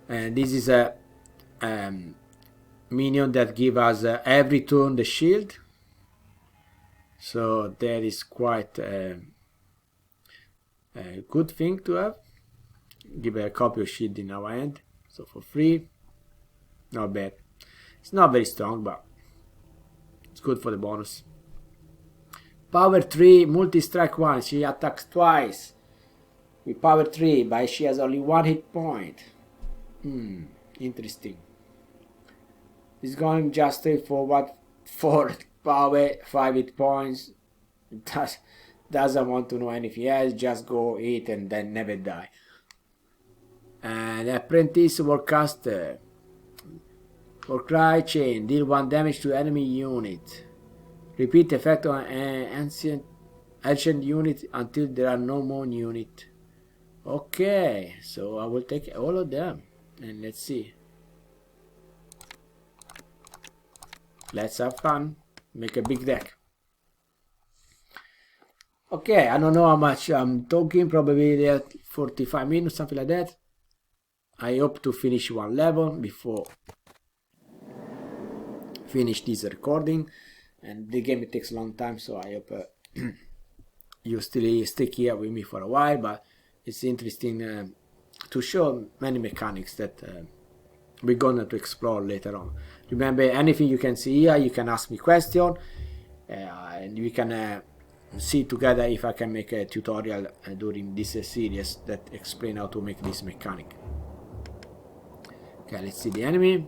And this is a minion that give us every turn the shield. So that is quite a good thing to have. Give a copy of shield in our hand, so for free. Not bad. It's not very strong, but it's good for the bonus. Power 3, multi-strike 1. She attacks twice with power 3, but she has only 1 hit point. Interesting. It's going just straight forward for power, 5 hit points. It doesn't want to know anything else, just go hit and then never die. And Apprentice Warcaster. For Cry Chain, deal 1 damage to enemy unit. Repeat effect on an ancient unit until there are no more unit. Okay, so I will take all of them and let's see. Let's have fun. Make a big deck. Okay, I don't know how much I'm talking, probably 45 minutes, something like that. I hope to finish one level before finish this recording, and the game it takes a long time, so I hope you still stick here with me for a while. But it's interesting to show many mechanics that we're gonna to explore later on. Remember, anything you can see here, you can ask me question, and we can see together if I can make a tutorial during this series that explain how to make this mechanic. Okay, let's see the enemy.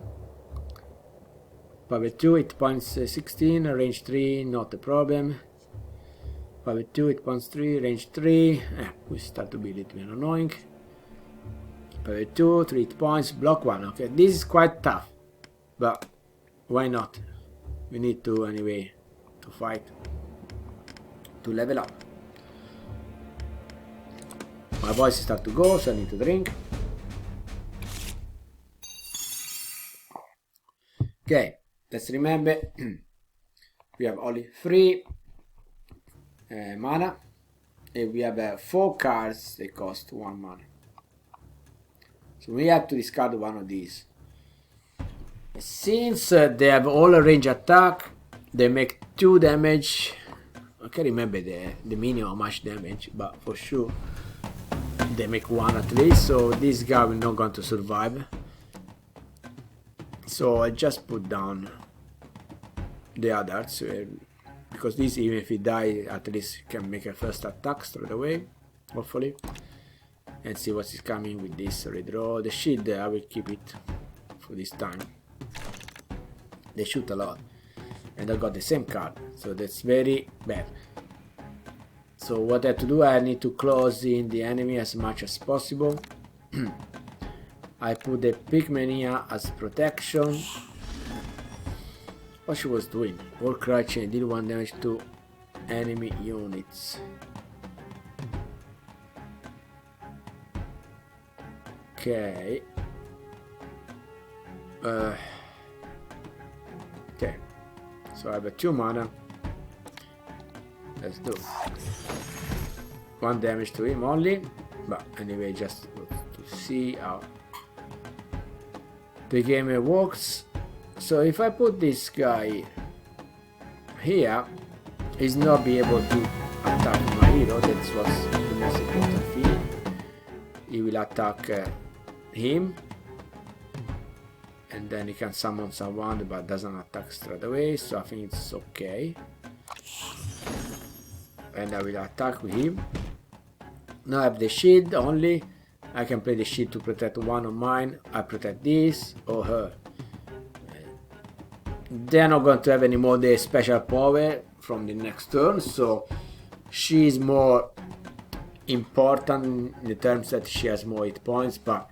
Power 2, hit points 16, range 3, not a problem. Power 2, hit points 3, range 3. We start to be a little bit annoying. Power 2, 3 hit points, block 1. Okay, this is quite tough, but why not? We need to anyway to fight, to level up. My voice starts to go, so I need to drink. Okay, let's remember we have only 3 mana, and we have 4 cards that cost 1 mana. So we have to discard one of these. Since they have all a range attack, they make 2 damage. I can't remember the minimum how much damage, but for sure they make 1 at least, so this guy will not going to survive. So I just put down the others, because this, even if he die, at least can make a first attack straight away, hopefully. And see what is coming with this. Redraw the shield, I will keep it for this time. They shoot a lot, and I got the same card, so that's very bad. So what I have to do, I need to close in the enemy as much as possible. I put the Pigmania as protection. What she was doing? War Cry Chain, deal 1 damage to enemy units. Okay. Okay. So I have a 2 mana. Let's do 1 damage to him only. But anyway, just to see how the game works. So if I put this guy here, he's not be able to attack my hero. That's what's the most important thing. He will attack him, and then he can summon someone, but doesn't attack straight away, so I think it's okay. And I will attack with him. Now I have the shield only, I can play the shield to protect one of mine. I protect this or her. They're not going to have any more the special power from the next turn, so she is more important in the terms that she has more hit points, but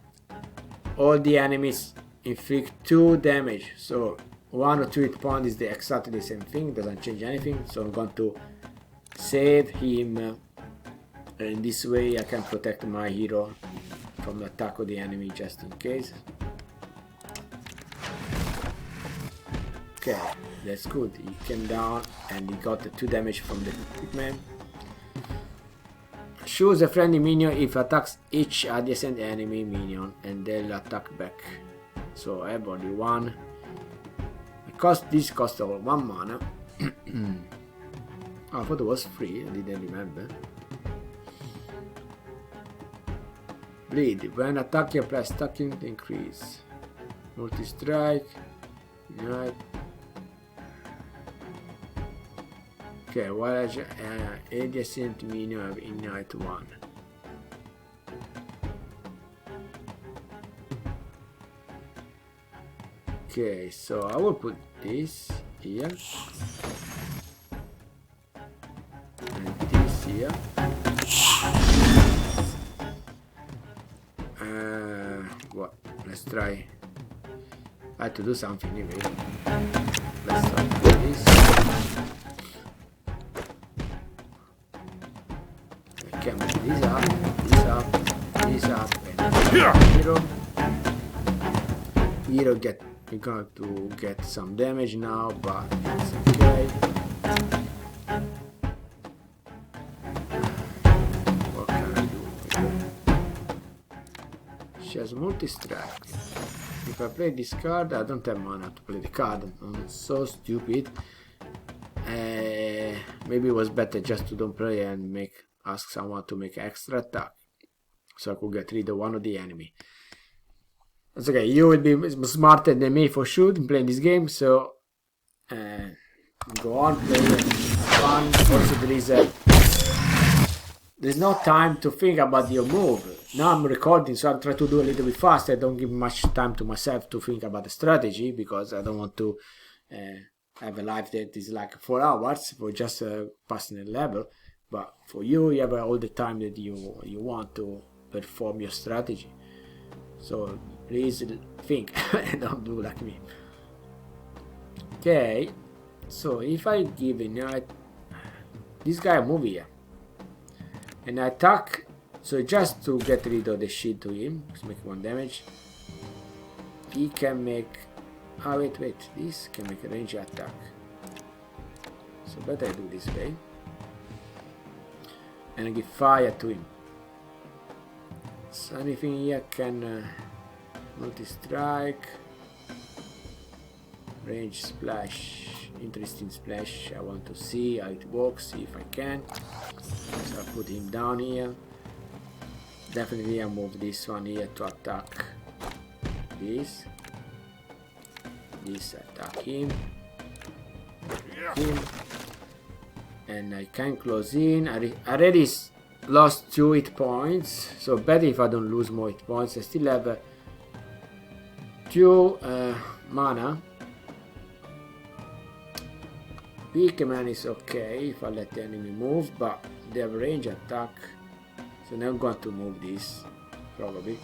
all the enemies inflict 2 damage, so 1 or 2 hit points is exactly the same thing, doesn't change anything. So I'm going to save him, and in this way I can protect my hero from the attack of the enemy just in case. Okay, that's good. He came down and he got the 2 damage from the Linkman. Choose a friendly minion if attacks each adjacent enemy minion and they'll attack back. So everybody 1. This cost all 1 mana. Oh, I thought it was free, I didn't remember. Bleed. When attacking, apply stacking to increase. Multi-strike. Ignite. Okay, while adjacent minion have Ignite 1. Okay, so I will put this here. And this here. What? Let's try. I have to do something anyway. Let's try to do this. I can move this up, and hero. We're going to get some damage now, but it's okay. What can I do? She has multi-strike. If I play this card, I don't have mana to play the card. I'm so stupid. Maybe it was better just to don't play and ask someone to make extra attack, so I could get rid of one of the enemy. That's okay. You will be smarter than me for sure in playing this game. So go on, play it. Fun. Also, there's no time to think about your move. Now I'm recording, so I'll try to do a little bit faster. I don't give much time to myself to think about the strategy because I don't want to have a life that is like 4 hours for just passing a level. But for you, you have all the time that you want to perform your strategy. So please think and don't do like me. Okay, so if I give this guy move here and I attack, so just to get rid of the shield to him, to make 1 damage, he can make. Oh wait, this can make a range attack. So better I do this way. And I give fire to him. So anything here can multi-strike, range splash, interesting splash. I want to see how it works, see if I can. So I put him down here. Definitely I move this one here to attack this. This attack him. And I can close in. I already lost 2 hit points, so better if I don't lose more hit points. I still have 2 mana. Linkman is okay if I let the enemy move, but they have range attack, so now I'm going to move this probably.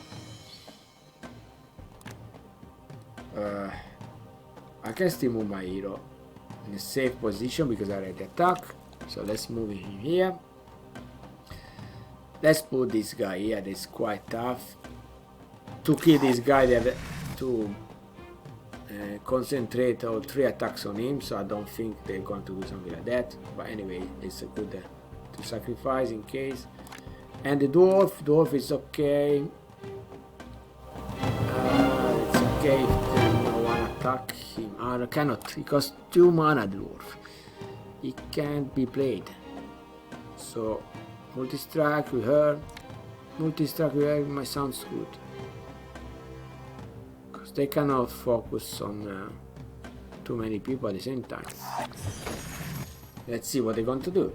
I can still move my hero in a safe position because I already attack. So let's move him here. Let's put this guy here. That's quite tough. To kill this guy, they have to concentrate all 3 attacks on him. So I don't think they're going to do something like that. But anyway, it's a good to sacrifice in case. And the dwarf is okay. It's okay if no one attack him. I cannot. He costs 2 mana, dwarf. It can't be played. So multi-strike with her. Multi-strike with her might sounds good. Because they cannot focus on too many people at the same time. Let's see what they're going to do.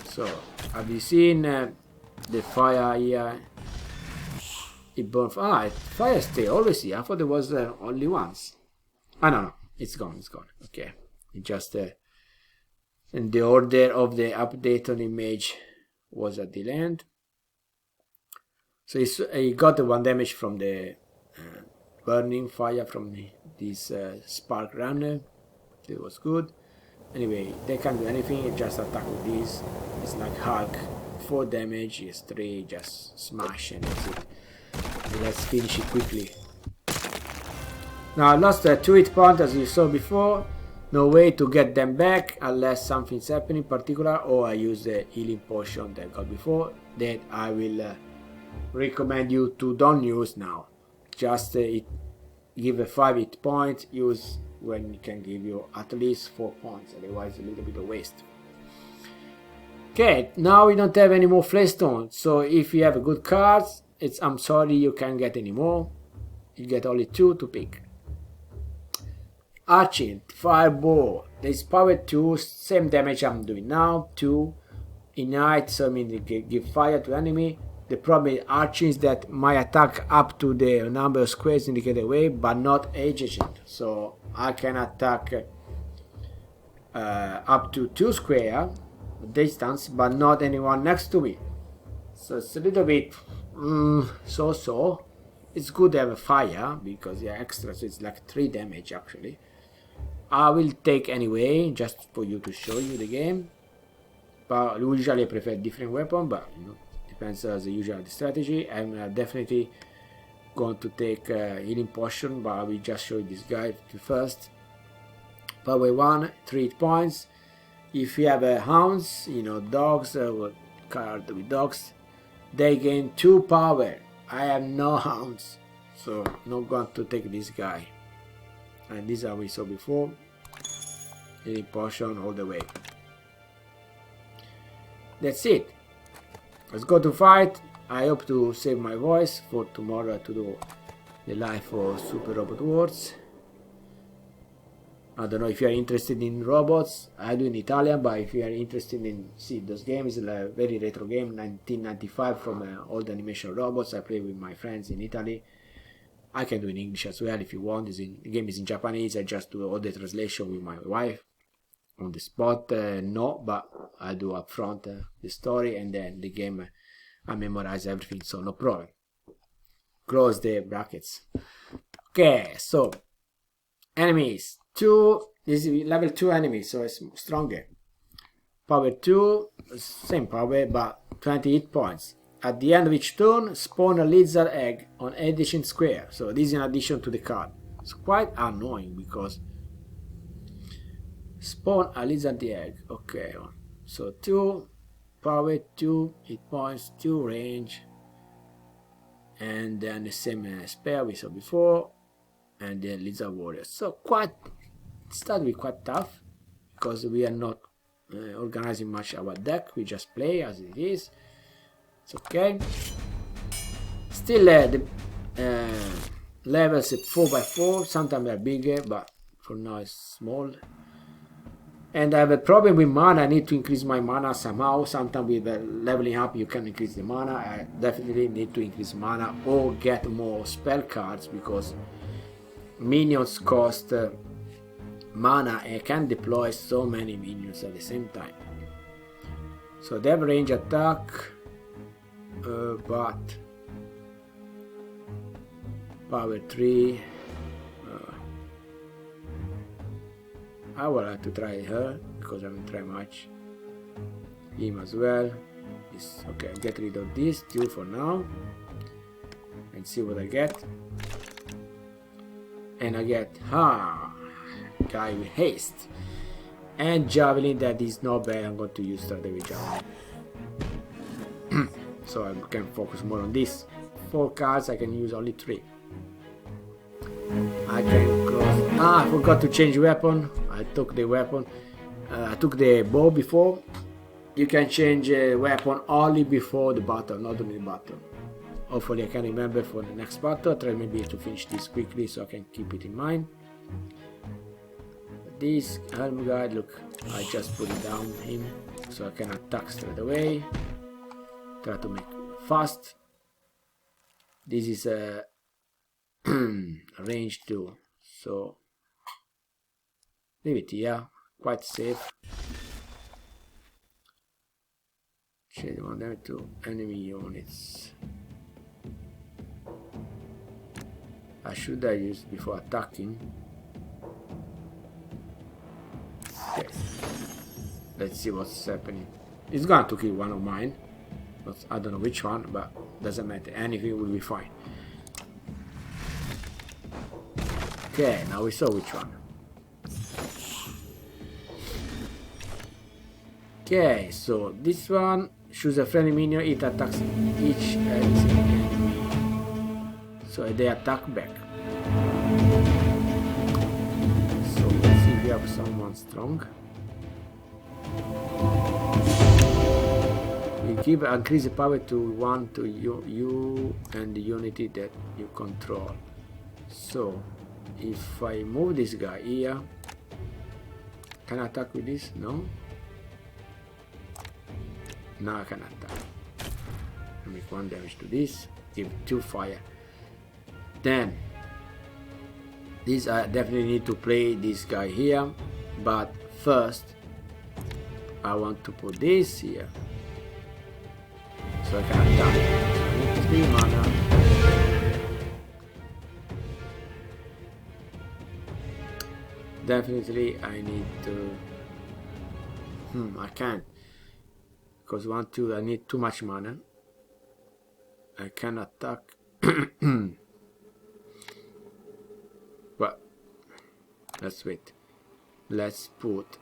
So Have you seen the fire here? It burned. Fire stay always here. I thought there was only once. No, it's gone. It's gone. Okay, it just and the order of the update on image was at the end. So he got the 1 damage from the burning fire from this spark runner. It was good. Anyway, they can't do anything. It just attack with this. It's like Hulk. 4 damage. It's 3. Just smash and that's it. And let's finish it quickly. Now I lost 2 hit points as you saw before. No way to get them back unless something's happening particular, or I use the healing potion that I got before, that I will recommend you to don't use now. Just give a 5 hit point, use when it can give you at least 4 points, otherwise a little bit of waste. Okay, now we don't have any more Flagstone, so if you have good cards, I'm sorry you can't get any more. You get only 2 to pick. Arching, Fireball, there's power 2, same damage I'm doing now, 2. Ignite, so I mean give fire to enemy. The problem with Arching is that my attack up to the number of squares indicated away, but not adjacent. So I can attack up to 2 square distance, but not anyone next to me. So it's a little bit so. It's good to have a fire because yeah, extra, so it's like 3 damage actually. I will take anyway, just for you to show you the game. But usually I prefer different weapon, but you know, depends as usual the strategy. I'm definitely going to take healing potion, but I will just show you this guy first. Power 1, 3 hit points. If you have hounds, you know, dogs, card with dogs, they gain 2 power. I have no hounds, so not going to take this guy. And these are we saw before. Healing potion all the way. That's it. Let's go to fight. I hope to save my voice for tomorrow to do the live for Super Robot Wars. I don't know if you are interested in robots. I do in Italian, but if you are interested in those games, it's a very retro game, 1995, from old animation robots. I play with my friends in Italy. I can do in English as well if you want. The game is in Japanese. I just do all the translation with my wife on the spot. No, but I do up front the story, and then the game I memorize everything, so no problem. Close the brackets. Okay, so enemies 2. This is level 2 enemies, so it's stronger. Power 2, same power, but 20 hit points. At the end of each turn, spawn a lizard egg on adjacent square. So this is in addition to the card. It's quite annoying because spawn a lizard egg. Okay, so 2 power, 2 hit points, 2 range, and then the same spell we saw before, and then lizard warrior. So quite start to be quite tough because we are not organizing much our deck. We just play as it is. It's okay. Still the levels at 4x4. Sometimes they're bigger, but for now it's small. And I have a problem with mana. I need to increase my mana somehow. Sometimes with leveling up you can increase the mana. I definitely need to increase mana or get more spell cards because minions cost mana and can deploy so many minions at the same time. So they have range attack. But power 3. I would like to try her because I haven't tried much. Him as well. Okay, I'll get rid of these 2 for now and see what I get. And I get guy with haste and javelin. That is not bad. I'm going to use straight away javelin. So I can focus more on this. 4 cards, I can use only 3. I can cross. I forgot to change weapon. I took the weapon. I took the bow before. You can change weapon only before the battle, not during the battle. Hopefully I can remember for the next battle. I'll try maybe to finish this quickly so I can keep it in mind. This helm guy, look, I just put it down him. so I can attack straight away. Try to make it fast. This is a range 2, so leave it here, quite safe. Change 1 damage to enemy units. I should have used before attacking. Okay. Let's see what's happening. It's going to kill one of mine. But I don't know which one, but doesn't matter. Anything will be fine. Okay, now we saw which one. Okay, so this one choose a friendly minion, it attacks each enemy. So they attack back. So let's see if we have someone strong. You give increase the power to 1 to you and the unity that you control. So if I move this guy here, can I attack with this? No? Now I can attack. I make 1 damage to this, give 2 fire. Then this I definitely need to play this guy here, but first I want to put this here so I can attack. So I need 3 mana. Definitely I need to I can't, because 1, 2 I need too much mana. I can attack. But let's wait. Let's put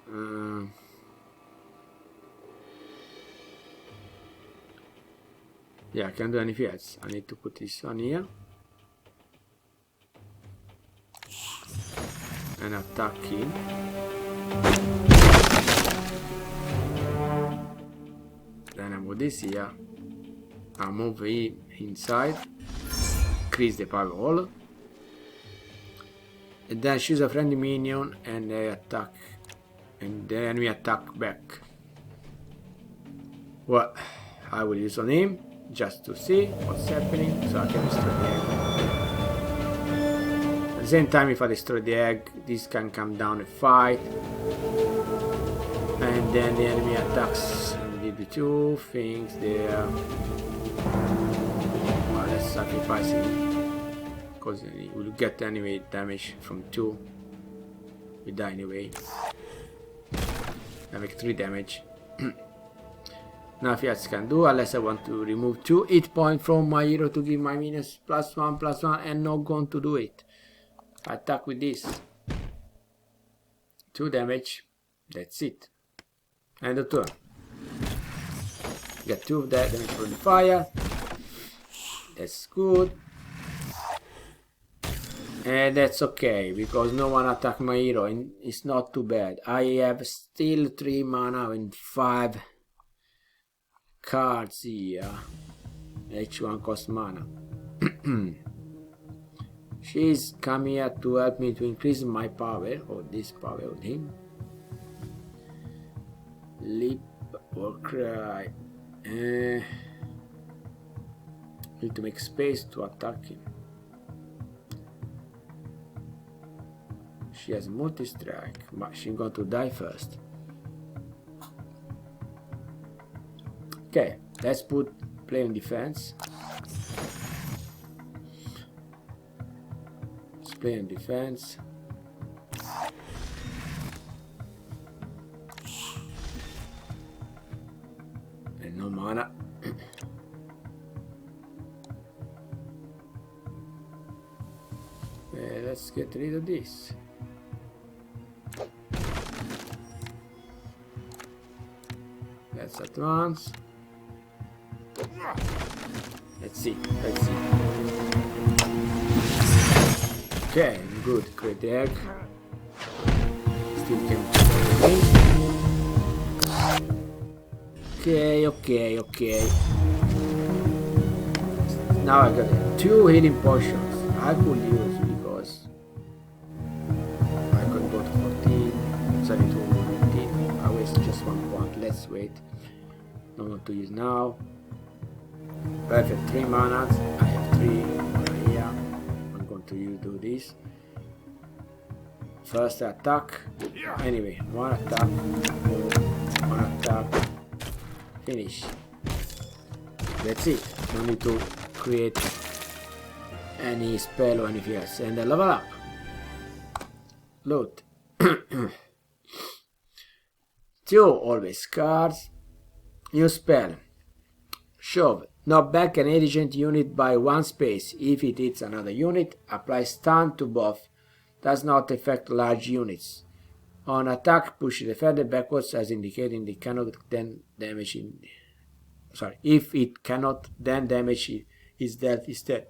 yeah, I can't do anything else. I need to put this on here and attack him. Then I move this here. I move him inside, increase the power all, and then choose a friendly minion and they attack, and the enemy attack back. Well, I will use on him just to see what's happening, so I can destroy the egg. At the same time, if I destroy the egg, this can come down and fight, and then the enemy attacks. And did the 2 things there. Well, let's sacrifice him, because he will get anyway damage from 2. We die anyway. I make 3 damage. Nothing else can do unless I want to remove 2 hit points from my hero to give my minions +1/+1, and not going to do it. I attack with this. 2 damage. That's it. End of turn. Get 2 of that damage from the fire. That's good. And that's okay, because no one attacked my hero, and it's not too bad. I have still 3 mana and 5 cards here. Each one costs mana. She's come here to help me to increase my power, or this power of him. Leap or cry. Need to make space to attack him. She has multi-strike, but she's going to die first. Okay, let's play on defense. Let's play on defense. And no mana. Let's get rid of this. Let's advance. Let's see. Okay, good. Create the egg. Still can. Okay. Now I got 2 healing potions. I could use because I could go to 14, sorry, to 19. I waste just 1 point. Let's just wait. Don't want to use now. Perfect, 3 mana. I have 3 mana here. I'm going to do this. First attack. Anyway, 1 attack. 1 attack. Finish. That's it. No need to create any spell or anything else. And then level up. Loot. 2 always cards. New spell. Shove. Knock back an agent unit by 1 space. If it hits another unit, apply stun to both. Does not affect large units. On attack, push the defender backwards as indicating they cannot then damage in. Sorry, if it cannot, then damage is dealt instead.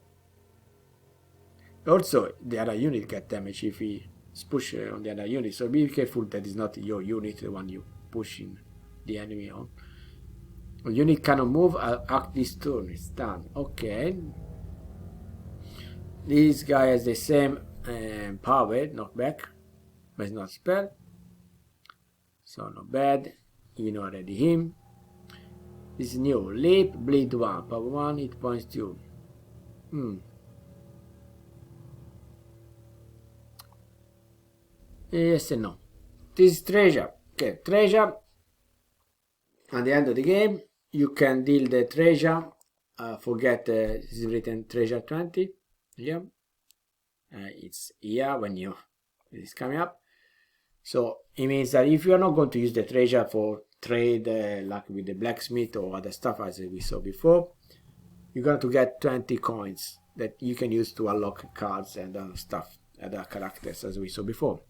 Also, the other unit get damage if he push on the other unit. So be careful that it's not your unit, the one you pushing the enemy on. A unit cannot move, act this turn, it's done. Okay. This guy has the same power, knockback, but it's not spell. So not bad. You know already him. This is new. Leap, bleed 1, power 1, hit points 2. Yes and no. This is treasure. Okay, treasure. At the end of the game, you can deal the treasure. Forget this is written treasure 20. Yeah. It's here when it's coming up. So it means that if you are not going to use the treasure for trade like with the blacksmith or other stuff as we saw before, you're going to get 20 coins that you can use to unlock cards and stuff, other characters as we saw before.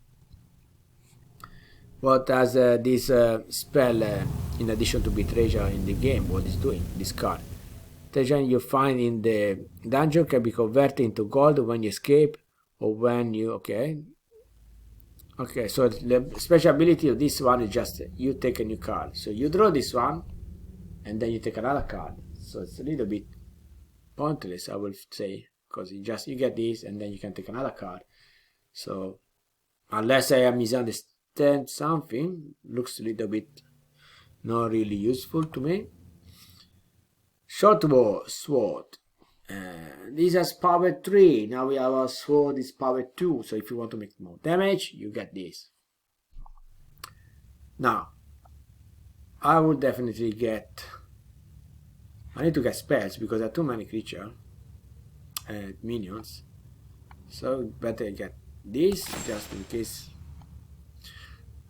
What has this spell, in addition to be treasure in the game, what is doing, this card? Treasure you find in the dungeon can be converted into gold when you escape or when you, okay, so the special ability of this one is just you take a new card. So you draw this one and then you take another card. So it's a little bit pointless, I will say, because you get this and then you can take another card. So unless I am misunderstand something, looks a little bit not really useful to me. Short bow, sword. This has power 3. Now we have our sword is power 2. So if you want to make more damage, you get this. Now, I will definitely get. I need to get spells because there are too many creatures, minions. So better get this just in case.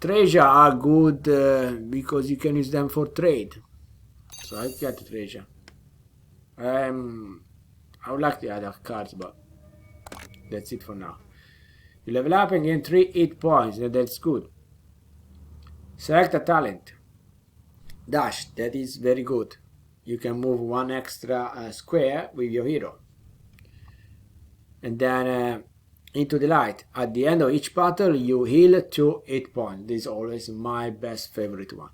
Treasure are good because you can use them for trade. So I get the treasure. I would like the other cards, but that's it for now. You level up and gain 3 hit points, and that's good. Select a talent. Dash, that is very good. You can move 1 extra square with your hero. And then into the light. At the end of each battle, you heal 2 hit points. This is always my best favorite one.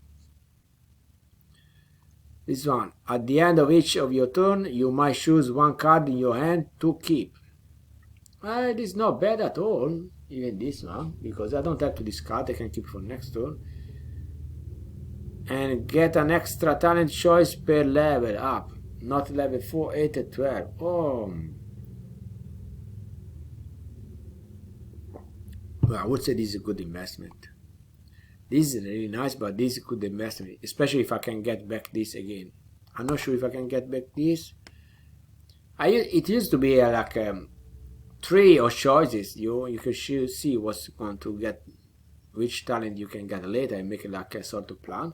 This one. At the end of each of your turn, you might choose 1 card in your hand to keep. It is not bad at all, even this one, because I don't have to discard, I can keep for next turn. And get an extra talent choice per level up. Not level 4, 8, and 12. Oh. Well, I would say this is a good investment. This is really nice, but this is a good investment, especially if I can get back this again. I'm not sure if I can get back this. It used to be like 3 or choices. You can see what's going to get, which talent you can get later and make it like a sort of plan.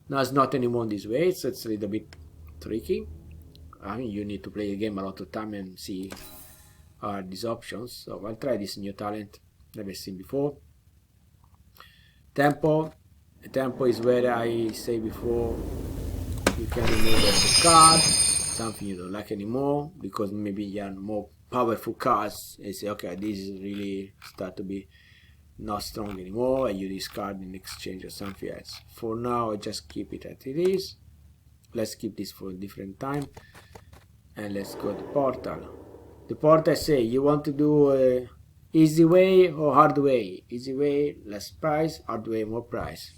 Now it's not anymore this way, so it's a little bit tricky. I mean, you need to play the game a lot of time and see these options. So I'll try this new talent, never seen before. Tempo. Tempo is where I say before you can remove the card, something you don't like anymore, because maybe you have more powerful cards and say, okay, this is really start to be not strong anymore, and you discard in exchange or something else. For now, I just keep it as it is. Let's keep this for a different time, and let's go to portal. The portal say you want to do easy way or hard way. Easy way, less price. Hard way, more price.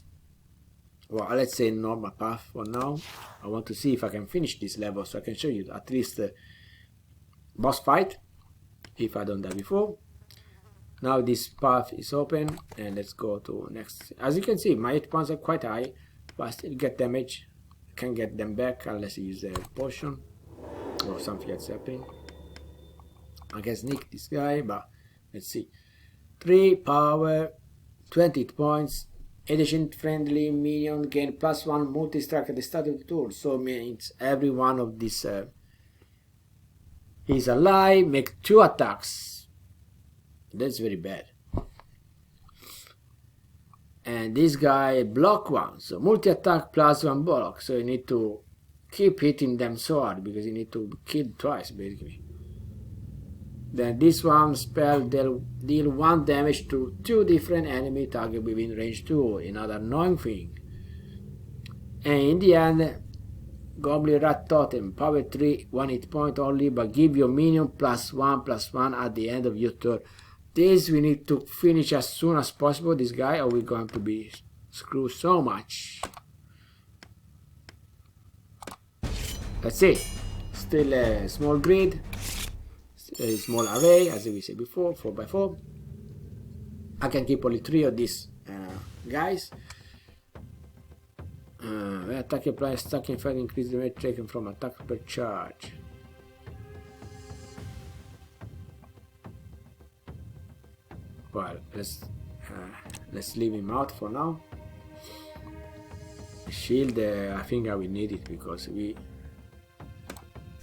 well, let's say normal path for now. I want to see if I can finish this level so I can show you at least the boss fight if I don't die before. Now this path is open and let's go to next. As you can see, my hit points are quite high, but I still get damage. Can't get them back unless you use a potion or something else happening. I can sneak this guy, but let's see. 3 power, 20 hit points, addition friendly minion gain +1 multi-strike at the start of the turn. So means every one of these is alive, make 2 attacks. That's very bad. And this guy block 1, so multi-attack +1 block. So you need to keep hitting them so hard because you need to kill twice basically. Then this one spell deal 1 damage to 2 different enemy target within range 2. Another annoying thing. And in the end, Goblin Rat Totem, power 3, 1 hit point only, but give your minion +1/+1 at the end of your turn. This we need to finish as soon as possible, this guy, or we're going to be screwed so much. Let's see. Still a small grid, a small array, as we said before, 4x4. I can keep only 3 of these guys. When attack applies, stuck in fight, increase the damage taken from attack per charge. Well, let's leave him out for now. Shield, I think I will need it because we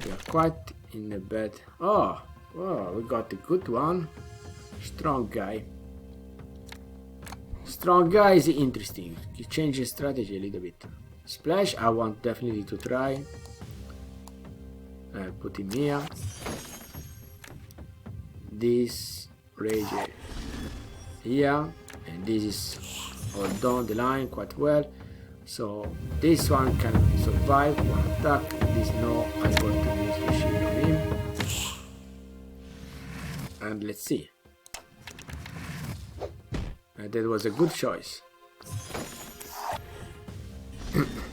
are quite in a bad. Oh, we got a good one. Strong guy. Strong guy is interesting. He changes strategy a little bit. Splash, I want definitely to try. Put him here. This rage here, and this is all down the line quite well. So this one can survive 1 attack. This no, I'm going to use the shield on him. And let's see. That was a good choice.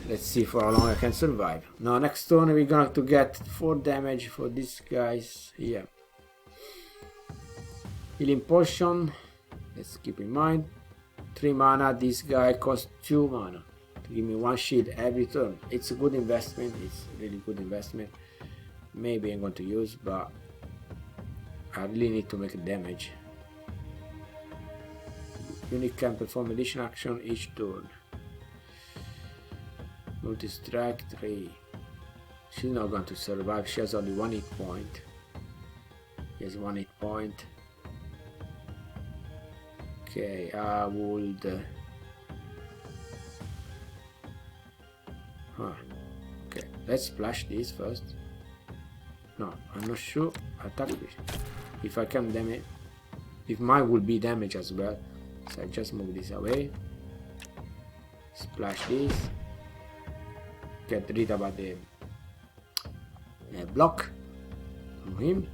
Let's see for how long I can survive. Now next turn we're going to get 4 damage for these guys here. Healing potion. Let's keep in mind. 3 mana. This guy costs 2 mana. To give me 1 shield every turn. It's a good investment. It's a really good investment. Maybe I'm going to use, but I really need to make damage. Unit can perform additional action each turn. Multi-strike 3. She's not going to survive. She has only 1 hit point. He has 1 hit point. Okay, I would. Okay, let's splash this first. No, I'm not sure. Attack this. If I can damage. If mine will be damaged as well. So I just move this away. Splash this. Get rid of the block from him.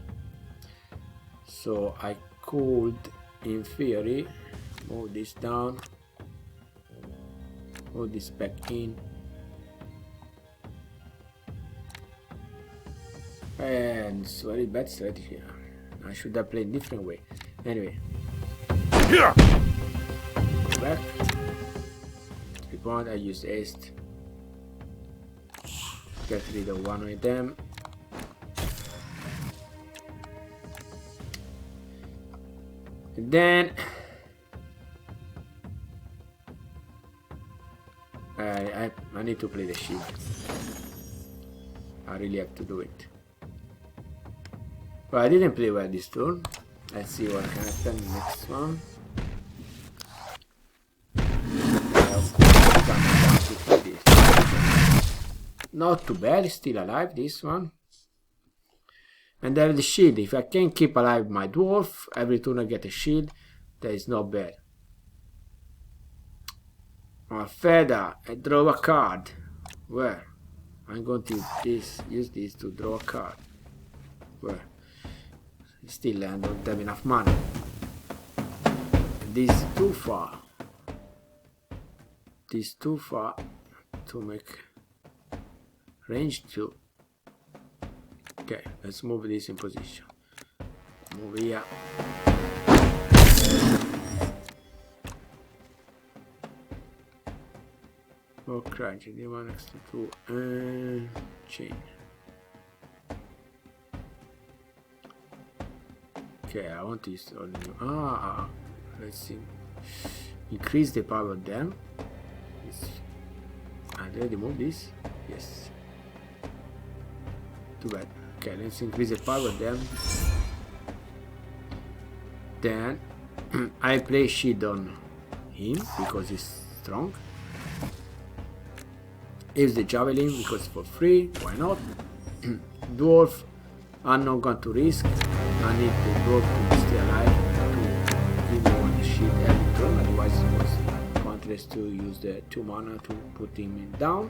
So I could, in theory, move this down. Move this back in. And it's a very bad strategy. I should have played a different way. Anyway. Back. 3 point, I use haste. Get rid of 1 of them. And then I need to play the shield. I really have to do it. But I didn't play well this turn. Let's see what can happen next one. Not too bad, still alive this one. And there is the shield. If I can keep alive my dwarf, every turn I get a shield. That is not bad. Or feather, I draw a card. Where? I'm going to use this to draw a card. Where? Still I don't have enough money. This is too far. this too far to make range 2. Okay, let's move this in position. Move here. Oh, crunch, the one next to 2 and chain. Okay, I want this on you. Let's see. Increase the power of them. I already move this. Yes. Too bad. Okay, let's increase the power of them. Then I play shield on him because he's strong. Use the javelin because for free. Why not? Dwarf, I'm not going to risk. I need the dwarf to stay alive to give me one shield every turn. Otherwise, it was pointless to use the 2 mana to put him down.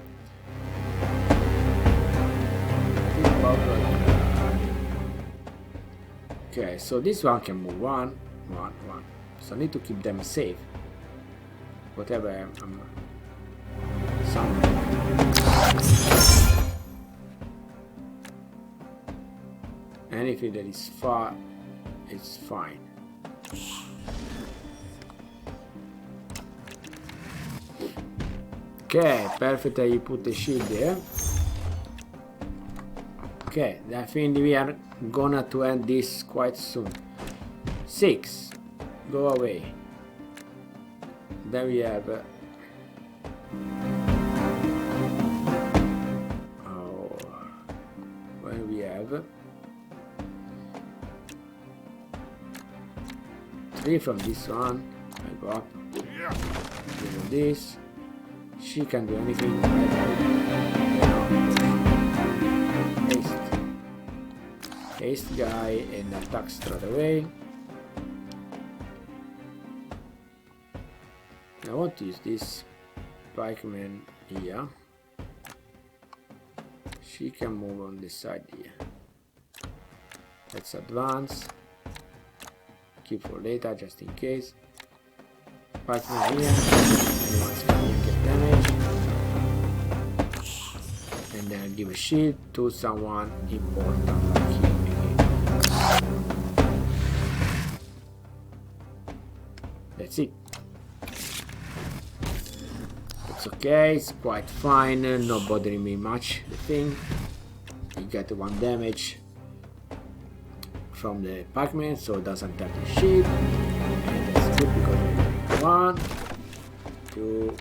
Okay, so this one can move 1, 1, 1. So I need to keep them safe. Whatever I'm anything that is far, it's fine. Okay, perfect. You put the shield there. Okay, I think we are gonna to end this quite soon. 6, go away. Then we have when we have 3 from this one. I go up. Do this. She can do anything. Haste guy and attack straight away. I want to use this pikeman here. She can move on this side here. Let's advance. Keep for later just in case. Pikeman here. Anyone's coming get damage. And then give a shield to someone important like him. That's it. It's okay, it's quite fine, not bothering me much. The thing, you get 1 damage from the Pac-Man, so it doesn't tap the shield. And that's good because 1, 2,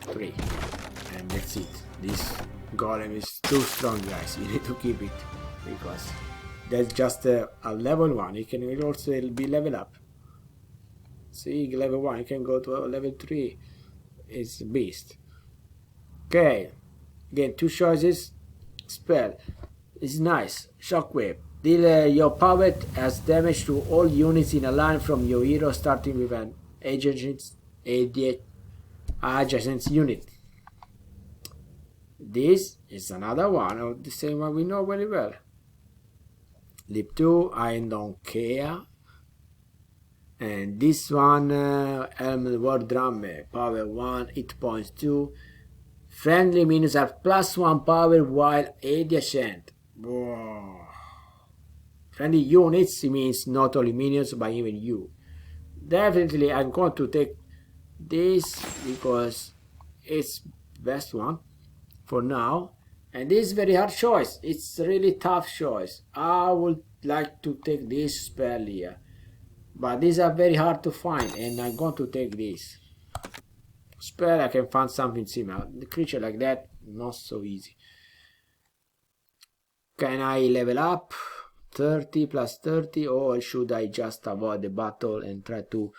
3, and that's it. This golem is too strong, guys. You need to keep it because that's just a level 1. It can also be level up. See, level 1, you can go to level 3. It's a beast. Okay, again, 2 choices. Spell. It's nice. Shockwave. Deal your power as damage to all units in a line from your hero, starting with an adjacent unit. This is another one of the same one we know very well. Leap 2, I don't care. And this one, Element War Drum, power 1, hit points 2. Friendly minions have +1 power while adjacent. Whoa. Friendly units means not only minions but even you. Definitely I'm going to take this because it's best one for now. And this is very hard choice. It's a really tough choice. I would like to take this spell here. But these are very hard to find and I'm going to take this. Spell, I can find something similar. The creature like that, not so easy. Can I level up? 30 plus 30, or should I just avoid the battle and try to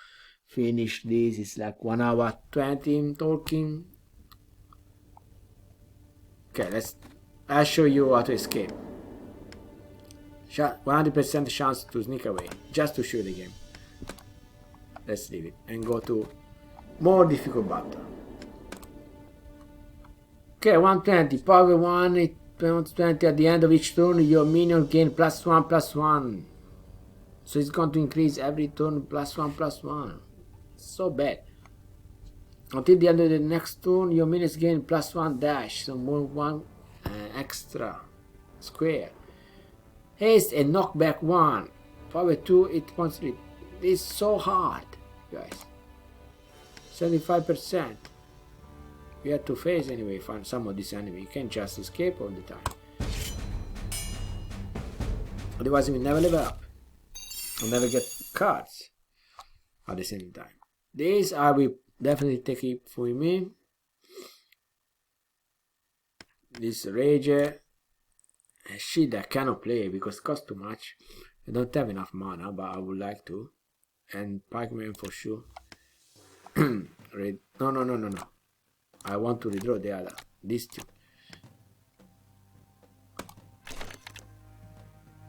finish this? It's like 1 hour 20 talking. Okay, I'll show you how to escape. 100% chance to sneak away, just to show the game. Let's leave it and go to more difficult battle. Okay, 120, power 1, it 20 at the end of each turn, your minion gain +1/+1. So it's going to increase every turn +1/+1. So bad. Until the end of the next turn, your minions gain +1 dash, so more 1 extra square. Haste and knockback 1. Power 2, it wants it. This is so hard, guys. 75%. You have to face anyway, find some of this enemy. You can't just escape all the time. Otherwise, we never level up. We'll never get cards at the same time. These I will definitely take it for me. This Rage shit I cannot play because it costs too much. I don't have enough mana, but I would like to. And Pikeman for sure. No. I want to redraw the other. These two.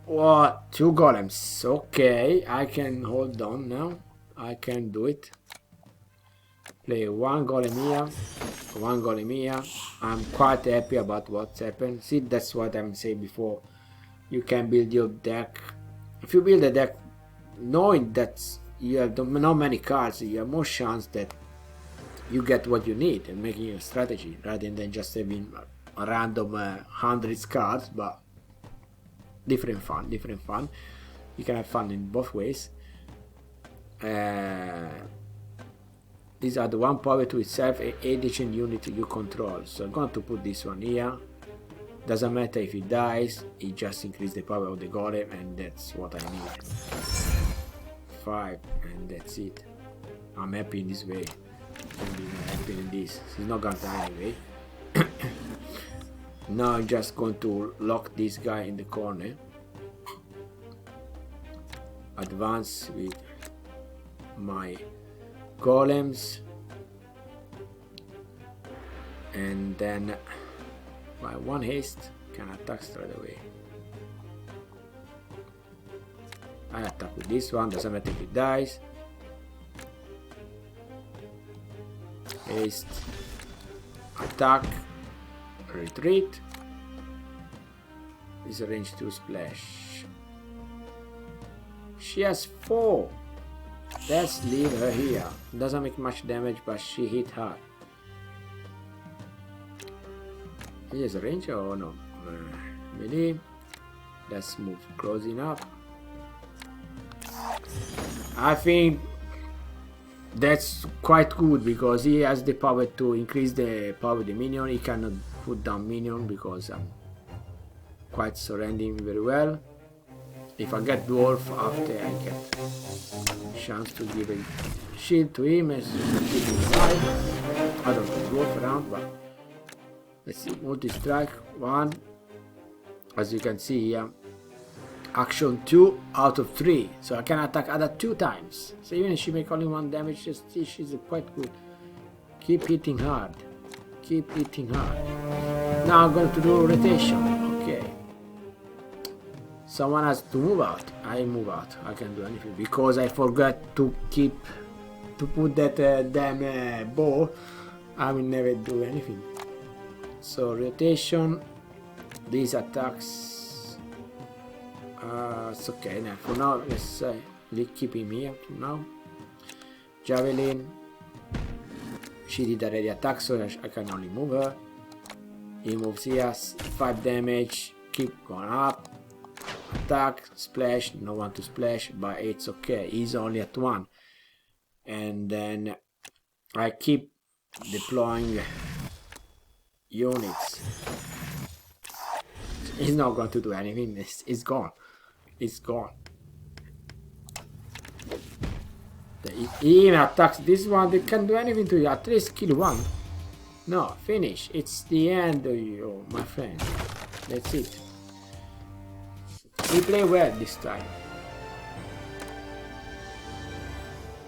What? 2 golems. Okay, I can hold on now. I can do it. Play 1 golem here, 1 golem here. I'm quite happy about what's happened. See, that's what I'm saying before. You can build your deck. If you build a deck knowing that you have not many cards, you have more chance that you get what you need and making a strategy rather than just having a random hundreds cards. But different fun. You can have fun in both ways. These are the 1 power to itself, addition unit you control. So I'm going to put this one here. Doesn't matter if it dies, it just increases the power of the golem, and that's what I need. 5, and that's it. I'm happy in this way. I'm happy in this. He's not gonna die anyway. Now I'm just going to lock this guy in the corner. Advance with my golems, and then by 1 haste can attack straight away. I attack with this one, doesn't matter if it dies. Haste, attack, retreat. This is a range 2 splash. She has 4. Let's leave her here. Doesn't make much damage, but she hit hard. He has a range or no? Melee. Let's move close enough. I think that's quite good because he has the power to increase the power of the minion. He cannot put down minion because I'm quite surrounding very well. If I get dwarf after, I get chance to give a shield to him as keep him alive. I don't know dwarf around, but let's see. Multi-strike 1. As you can see here, action 2 out of 3, so I can attack other 2 times. So even if she make only 1 damage, she's quite good. Keep hitting hard. Keep hitting hard. Now I'm going to do rotation. Okay. Someone has to move out. I move out. I can't do anything because I forgot to put that damn bow. I will never do anything. So rotation. These attacks. It's okay now. For now, let's keep him here. For now. Javelin. She did already attack, so I can only move her. He moves here. 5 damage. Keep going up. Attack, splash, no one to splash, but it's okay. He's only at 1. And then I keep deploying units. He's not going to do anything. It's gone. It's gone. He even attacks this one. They can't do anything to you. At least kill 1. No, finish. It's the end of you, my friend. That's it. We play well this time.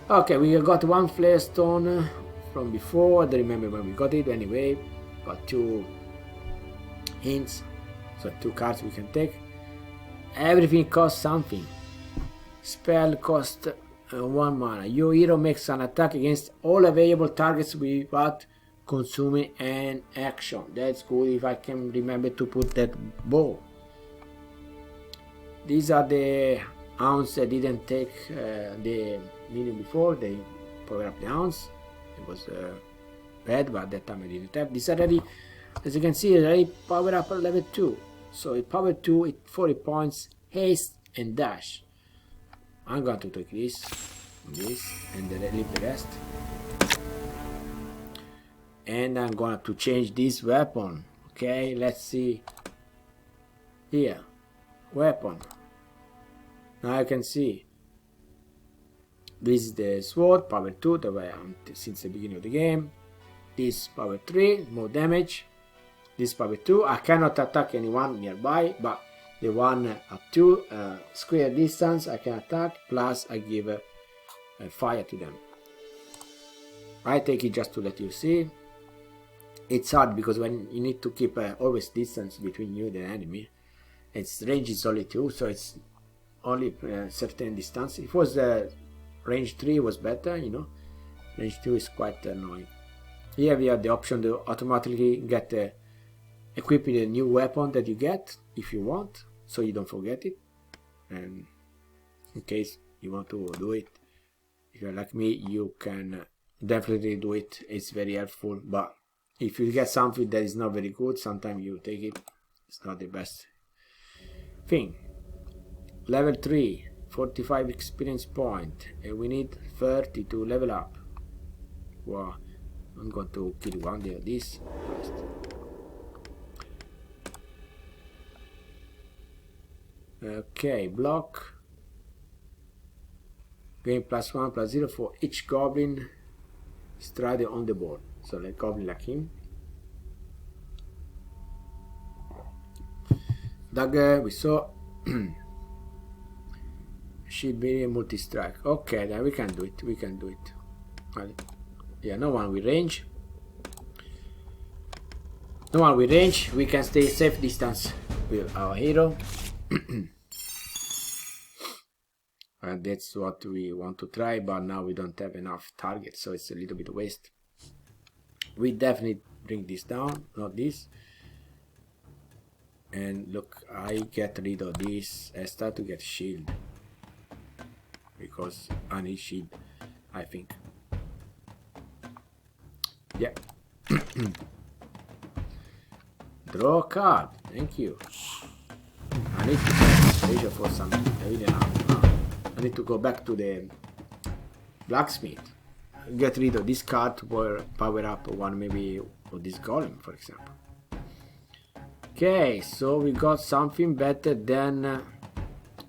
Okay, we got 1 flare stone from before. I don't remember when we got it anyway. Got 2 hints, so 2 cards we can take. Everything costs something. Spell cost 1 mana. Your hero makes an attack against all available targets without consuming an action. That's good if I can remember to put that bow. These are the hounds that didn't take the minion before. They power up the hounds. It was bad, but that time I didn't have. This already, as you can see, already power up at level 2. So it power 2, it 40 points, haste and dash. I'm going to take this, and then leave the rest. And I'm going to change this weapon. Okay, let's see. Here, weapon. Now you can see. This is the sword, power 2, the way I'm since the beginning of the game. This power 3, more damage. This power 2, I cannot attack anyone nearby, but the one up to square distance I can attack, plus I give a fire to them. I take it just to let you see. It's hard because when you need to keep always distance between you and the enemy. Its range is only 2, so it's only a certain distance. If it was range 3 was better, you know. Range 2 is quite annoying. Here we have the option to automatically get equipping a new weapon that you get if you want, so you don't forget it. And in case you want to do it, if you're like me, you can definitely do it. It's very helpful. But if you get something that is not very good, sometimes you take it. It's not the best thing. Level 3, 45 experience point, and we need 30 to level up. Wow, I'm going to kill one of these first. Okay, block. Gain +1, +0 for each goblin stranded on the board. So like goblin like him. Dagger, we saw. Should be a multi-strike. Okay, then we can do it. We can do it. Yeah, no one with range. No one with range. We can stay safe distance with our hero. And that's what we want to try, but now we don't have enough targets, so it's a little bit waste. We definitely bring this down, not this. And look, I get rid of this. I start to get shield. Because I need shield, I think. Yeah. Draw a card. Thank you. I need to get treasure for some. I need to go back to the blacksmith. Get rid of this card to power up one maybe of this golem, for example. Okay, so we got something better than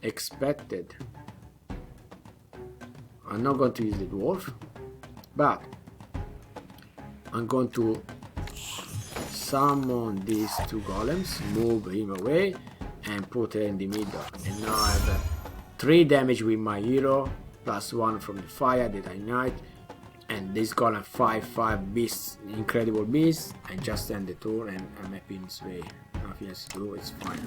expected. I'm not going to use the dwarf, but I'm going to summon these 2 golems, move him away, and put her in the middle. And now I have 3 damage with my hero, +1 from the fire that I ignite, and this golem 5/5 beasts, incredible beast. I just end the turn and I'm happy in this way. Nothing else to do, it's fine.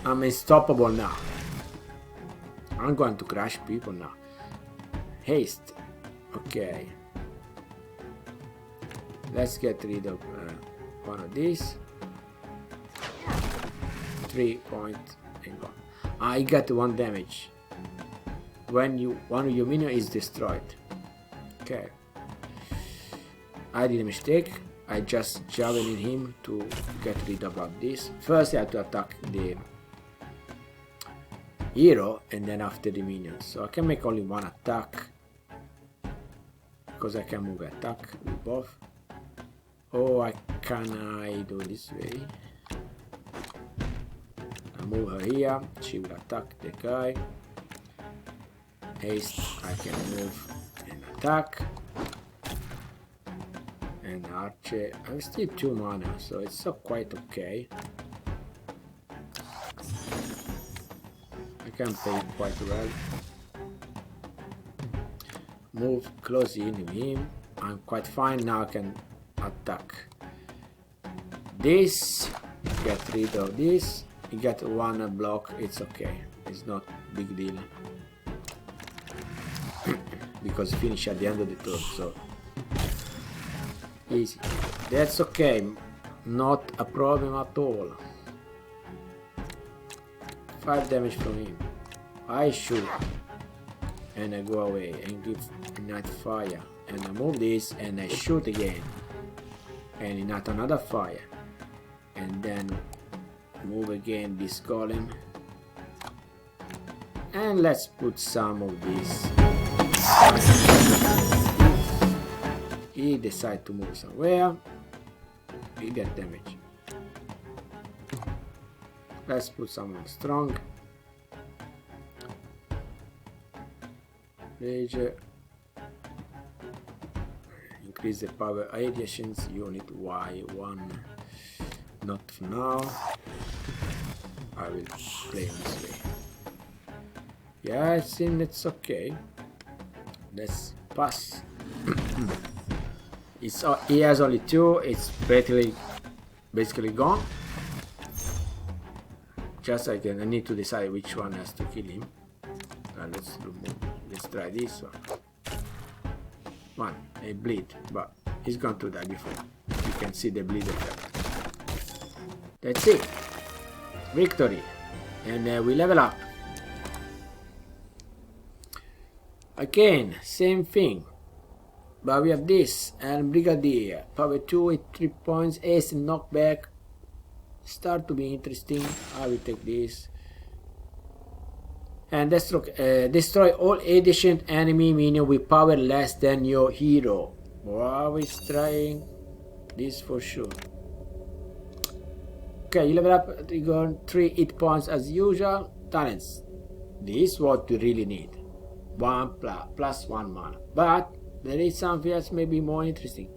I'm unstoppable now. I'm going to crush people now. Haste. Okay. Let's get rid of one of these. 3 points and go. I got 1 damage when one of your minions is destroyed. Okay. I did a mistake. I just javelin him to get rid of this. First I have to attack the hero and then after the minions. So I can make only 1 attack because I can move attack with both. Oh, can I do this way? I move her here, she will attack the guy. Haste, I can move and attack. And archer, I'm still 2 mana, so it's quite okay. I can play quite well. Move close in with him. I'm quite fine now. I can attack this. Get rid of this. You get 1 block. It's okay. It's not big deal because finish at the end of the turn. So easy. That's okay. Not a problem at all. 5 damage from him. I should and I go away and give ignite fire, and I move this and I shoot again and ignite another fire, and then move again this golem, and let's put some of this. He decide to move somewhere, he get damage. Let's put someone strong. Rage. Increase the power additions unit Y1. Not now. I will play this way. Yeah, I think it's okay. Let's pass. He has only 2. It's basically gone. Just I need to decide which one has to kill him. Let's try this one. A bleed, but he's going to die before. You can see the bleed effect. That's it. Victory. And we level up. Again, same thing. But we have this, and Brigadier. Power 2 with 3 points, ace and knockback. Start to be interesting. I will take this. And destroy all adjacent enemy minion with power less than your hero. Wow, he's trying this for sure. Okay, you level up, you go 3 hit points as usual. Talents. This is what you really need. 1 plus 1 mana. But there is something else maybe more interesting.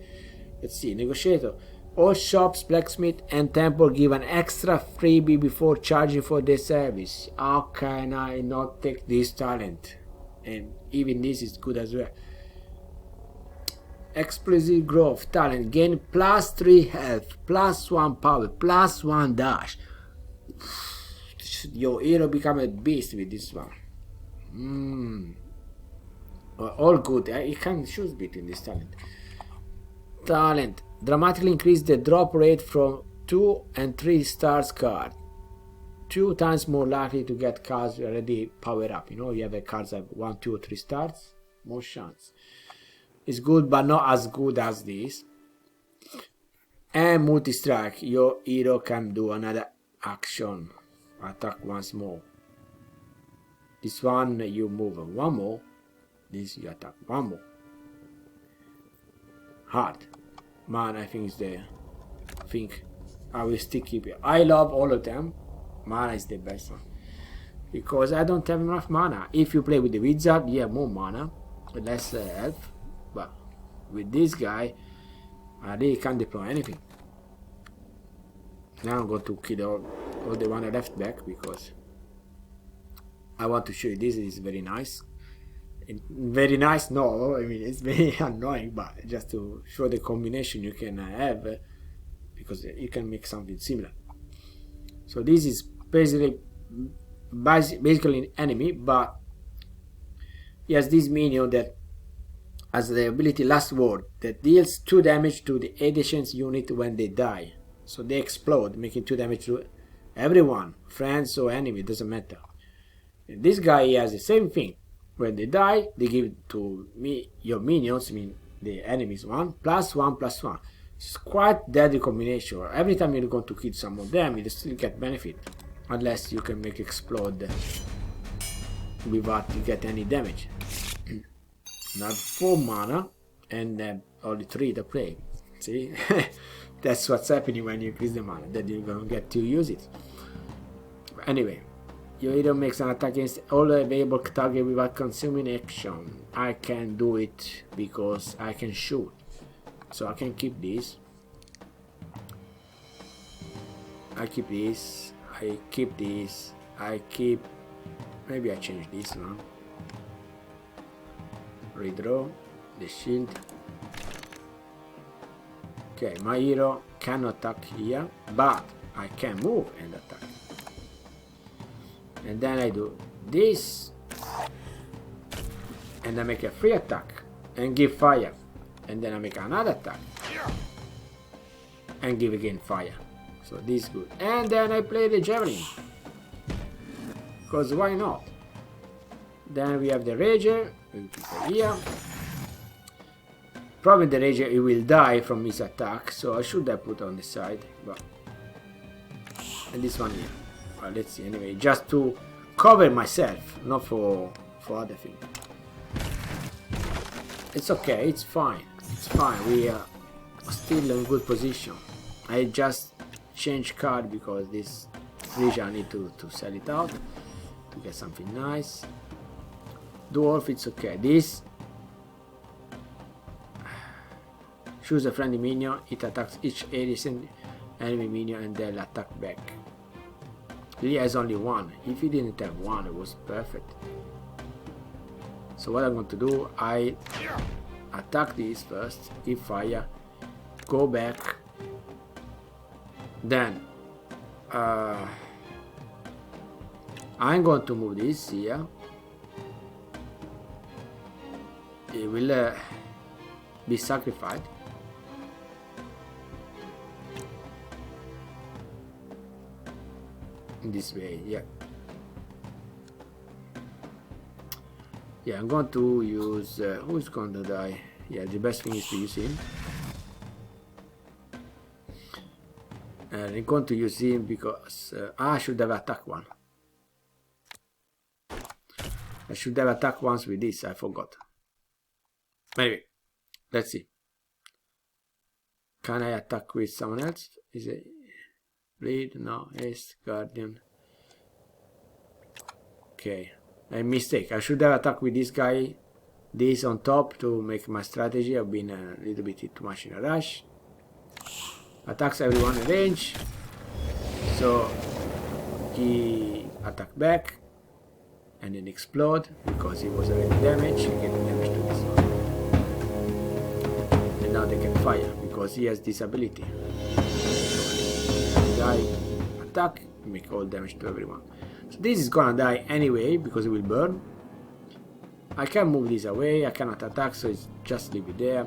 Let's see. Negotiator. All shops, blacksmith and temple give an extra freebie before charging for their service. How can I not take this talent? And even this is good as well. Explosive growth talent. Gain plus 3 health, plus 1 power, plus 1 dash. Your hero become a beast with this one. All good. You can choose between this talent. Talent. Dramatically increase the drop rate from 2 and 3 stars card. 2 times more likely to get cards already powered up. You know, you have a cards that 1, 2, or 3 stars. More chance. It's good, but not as good as this. And multi-strike. Your hero can do another action. Attack once more. This one you move 1 more. This you attack 1 more. Hard. Man, I think it's the I will still keep it. I love all of them. Mana is the best one. Because I don't have enough mana. If you play with the wizard, you have more mana. Less health. But with this guy, I really can't deploy anything. Now I'm going to kill all the one I left back because I want to show you this. Is very nice. Very nice, no, I mean it's very annoying, but just to show the combination you can have, because you can make something similar. So this is basically an enemy, but he has this minion that has the ability Last Word that deals 2 damage to the adjacent unit when they die. So they explode, making 2 damage to everyone, friends or enemy, doesn't matter. And this guy, he has the same thing. When they die, they give to me your minions, I mean the enemies, 1 plus 1 plus 1. It's quite deadly combination. Every time you're going to kill some of them, you still get benefit, unless you can make explode without you get any damage. Now 4 mana and only 3 to play. See, that's what's happening when you increase the mana. That you're gonna get to use it. Anyway. Your hero makes an attack against all available target without consuming action. I can do it because I can shoot. So I can keep this. I keep this. I keep this. I keep... Maybe I change this one. Redraw. The shield. Okay, my hero can attack here, but I can move and attack. And then I do this, and I make a free attack and give fire, and then I make another attack and give again fire. So this is good. And then I play the javelin, because why not? Then we have the Rager. We'll put it here. Probably the Rager, he will die from his attack, so I should have put on the side. But and this one here. Well, let's see. Anyway, just to cover myself, not for other things. It's okay. It's fine. It's fine. We are still in good position. I just changed card because this Rager I need to sell it out to get something nice. Dwarf, it's okay. This choose a friendly minion. It attacks each adjacent enemy minion and they'll attack back. He has only one. If he didn't have one, it was perfect. So what I'm going to do, I attack this first, give fire, go back, then I'm going to move this here. It will be sacrificed. In this way, yeah. Yeah, I'm going to use who's going to die? Yeah, the best thing is to use him. And I'm going to use him because I should have attacked one. I should have attacked once with this, I forgot. Anyway, let's see. Can I attack with someone else? Is it bleed? No, haste, guardian. Okay, a mistake. I should have attacked with this guy, this on top to make my strategy. I've been a little bit too much in a rush. Attacks everyone in range. So he attacked back and then explode because he was already damaged. He get damage to this one. And now they can fire because he has this ability. So die, attack, make all damage to everyone. So this is gonna die anyway because it will burn. I can move this away, I cannot attack, so it's just leave it there.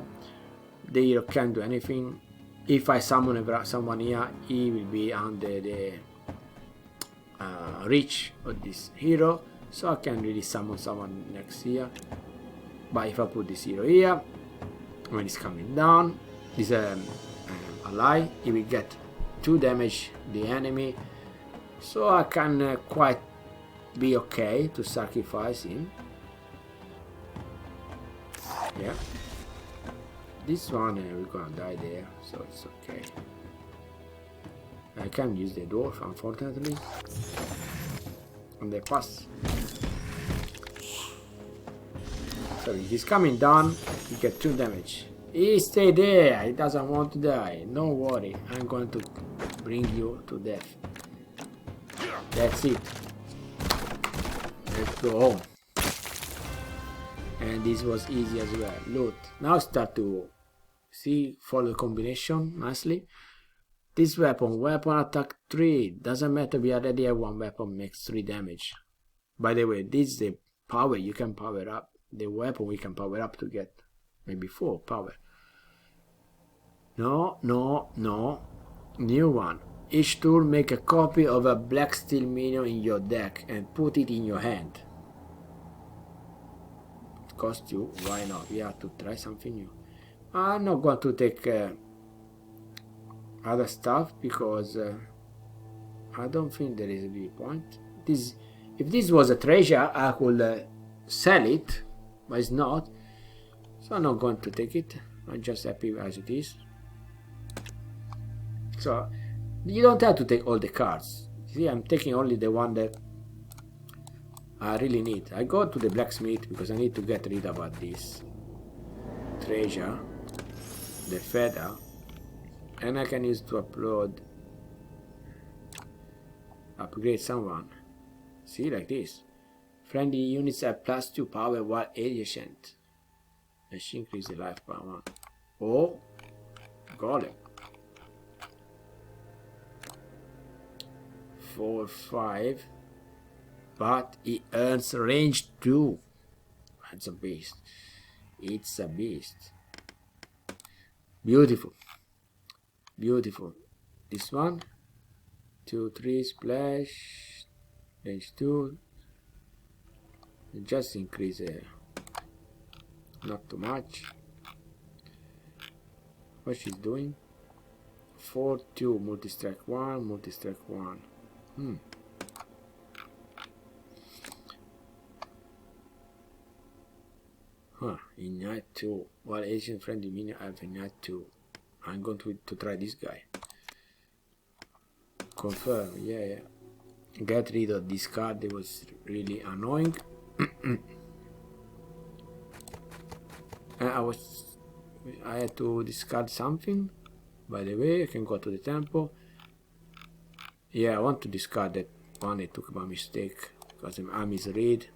The hero can't do anything. If I summon someone here, he will be under the reach of this hero, so I can really summon someone next here. But if I put this hero here, when it's coming down, this ally, he will get 2 damage the enemy, so I can quite be okay to sacrifice him. Yeah, this one we're gonna die there, so it's okay. I can't use the dwarf, unfortunately, and they pass. So if he's coming down, he get 2 damage. He stay there, he doesn't want to die. No worry, I'm going to bring you to death. That's it. Let's go home. And this was easy as well. Loot. Now start to see, follow the combination nicely. This weapon attack 3. Doesn't matter, we already have one weapon, makes 3 damage. By the way, this is the power you can power up. The weapon we can power up to get maybe 4 power. No. New one. Each turn make a copy of a black steel minion in your deck and put it in your hand. It costs you, why not? We have to try something new. I'm not going to take other stuff because I don't think there is a big point. If this was a treasure, I could sell it, but it's not. So I'm not going to take it. I'm just happy as it is. So you don't have to take all the cards. See, I'm taking only the one that I really need. I go to the blacksmith because I need to get rid of this treasure, the feather, and I can use to upgrade someone. See, like this. Friendly units have +2 power while adjacent. Let's increase the life by 1. Oh, golem. 4, 5, but he earns range 2. That's a beast. It's a beast. Beautiful. Beautiful. This one. 2, 3 splash. Range 2. Just increase not too much. What she's doing? 4-2 multi-strike 1, multi-strike 1. Ignite 2. While Asian friendly minion have Ignite 2. I'm going to try this guy. Confirm, yeah. Get rid of this card, it was really annoying. I had to discard something. By the way, I can go to the temple. Yeah, I want to discard that one I took by mistake because I misread.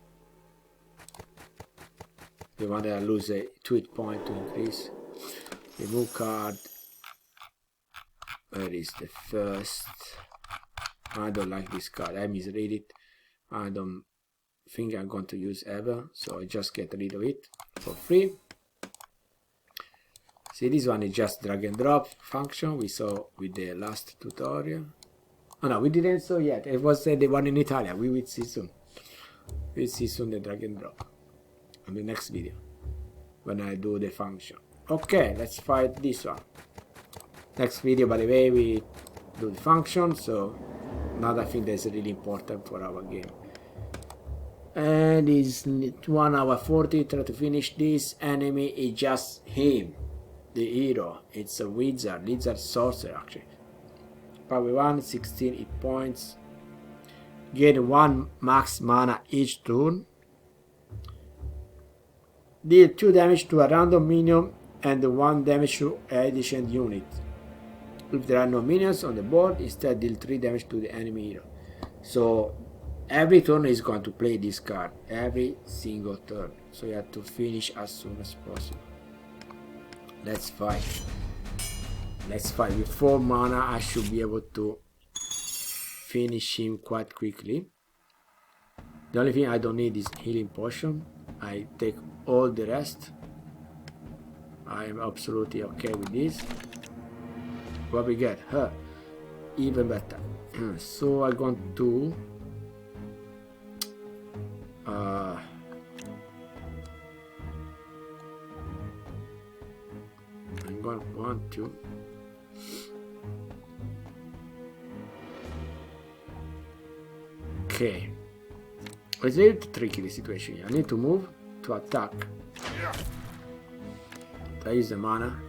The one that I lose a 2 hit point to increase. Remove card. Where is the first? I don't like this card. I misread it. I don't think I'm going to use ever, so I just get rid of it for free. See, this one is just drag and drop function we saw with the last tutorial. Oh no, we didn't saw yet. It was the one in Italia. We will see soon. We'll see soon the drag and drop on the next video when I do the function. Okay, let's fight this one. Next video, by the way, we do the function, so another thing that's really important for our game. And it's 1 hour 40. Try to finish this. Enemy is just him, the hero. It's a wizard sorcerer actually. Power 1, 16 hit points. Gain 1 max mana each turn. Deal 2 damage to a random minion and 1 damage to adjacent unit. If there are no minions on the board, instead deal 3 damage to the enemy hero. So every turn is going to play this card. Every single turn. So you have to finish as soon as possible. Let's fight. Let's fight. With 4 mana I should be able to finish him quite quickly. The only thing I don't need is healing potion. I take all the rest. I am absolutely okay with this. What we get? Even better. So I'm going to I'm going to want to okay. It's a little tricky the situation here. I need to move to attack. I use the mana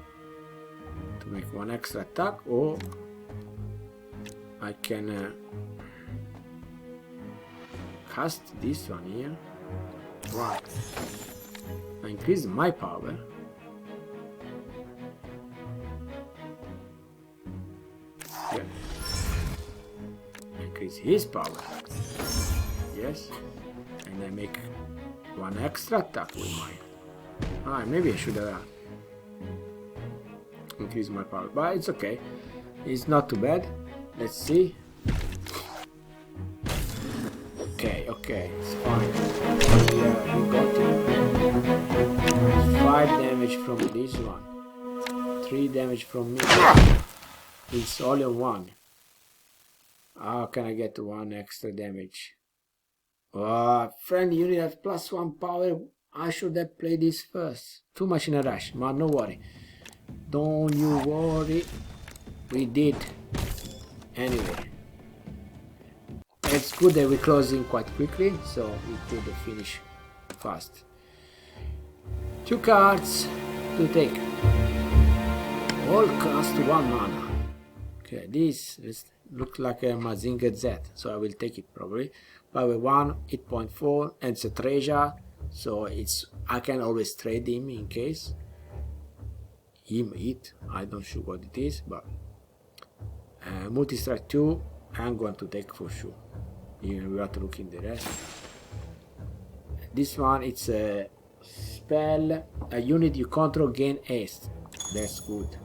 to make 1 extra attack, or I can cast this one here. Right. I increase my power. Yeah. Increase his power. Yes. And I make 1 extra attack with mine. Maybe I should have increased my power, but it's okay. It's not too bad. Let's see. Okay, it's fine. Yeah, we got it. 5 damage from this one. 3 damage from me. It's only 1. How can I get 1 extra damage? Friendly unit has +1 power. I should have played this first. Too much in a rush, man. No worry. Don't you worry. We did. Anyway. It's good that we're closing quite quickly, so we could finish fast. 2 cards to take. All cost 1 mana. Okay, this looks like a Mazinger Z, so I will take it probably. Power 1, 8.4, and it's a treasure, so I can always trade him in case. I don't sure what it is, but multi-strike 2, I'm going to take for sure. Even we have to look in the rest. This one, it's a spell. A unit you control gain haste. That's good.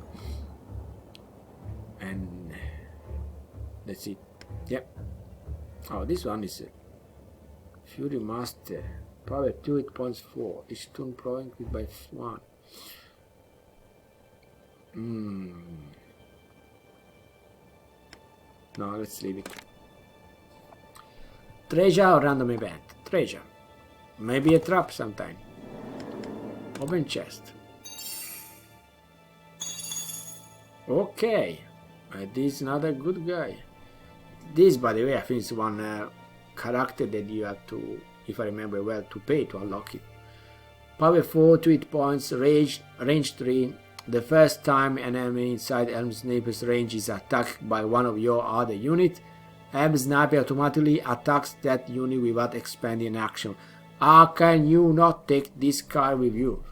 And that's it. Yep. Oh, this one is Fury Master. Power 2, 8.4. Each turn prone by 1. No, let's leave it. Treasure or random event? Treasure. Maybe a trap sometime. Open chest. Okay. This is not a good guy. This, by the way, I think is one character that you have to, if I remember well, to pay to unlock it. Power 4, 2 hit points, range 3. The first time an enemy inside Elm Sniper's range is attacked by one of your other units, Elm Sniper automatically attacks that unit without expending action. How can you not take this card with you?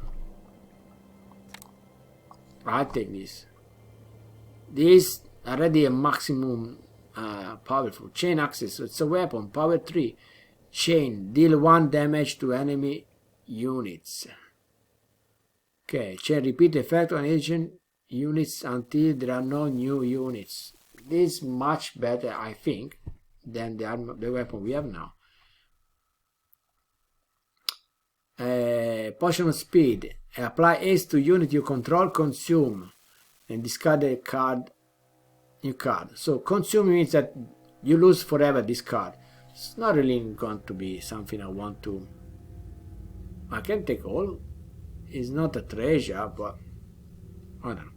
I'll take this. This already a maximum powerful. Chain access, so it's a weapon. Power 3. Chain. Deal 1 damage to enemy units. Okay, chain repeat effect on agent units until there are no new units. This is much better, I think, than the weapon we have now. Potion of speed. Apply haste to unit you control, consume, and discard a card. New card. So consume means that you lose forever this card. It's not really going to be something I want to. I can take all. It's not a treasure, but I don't know.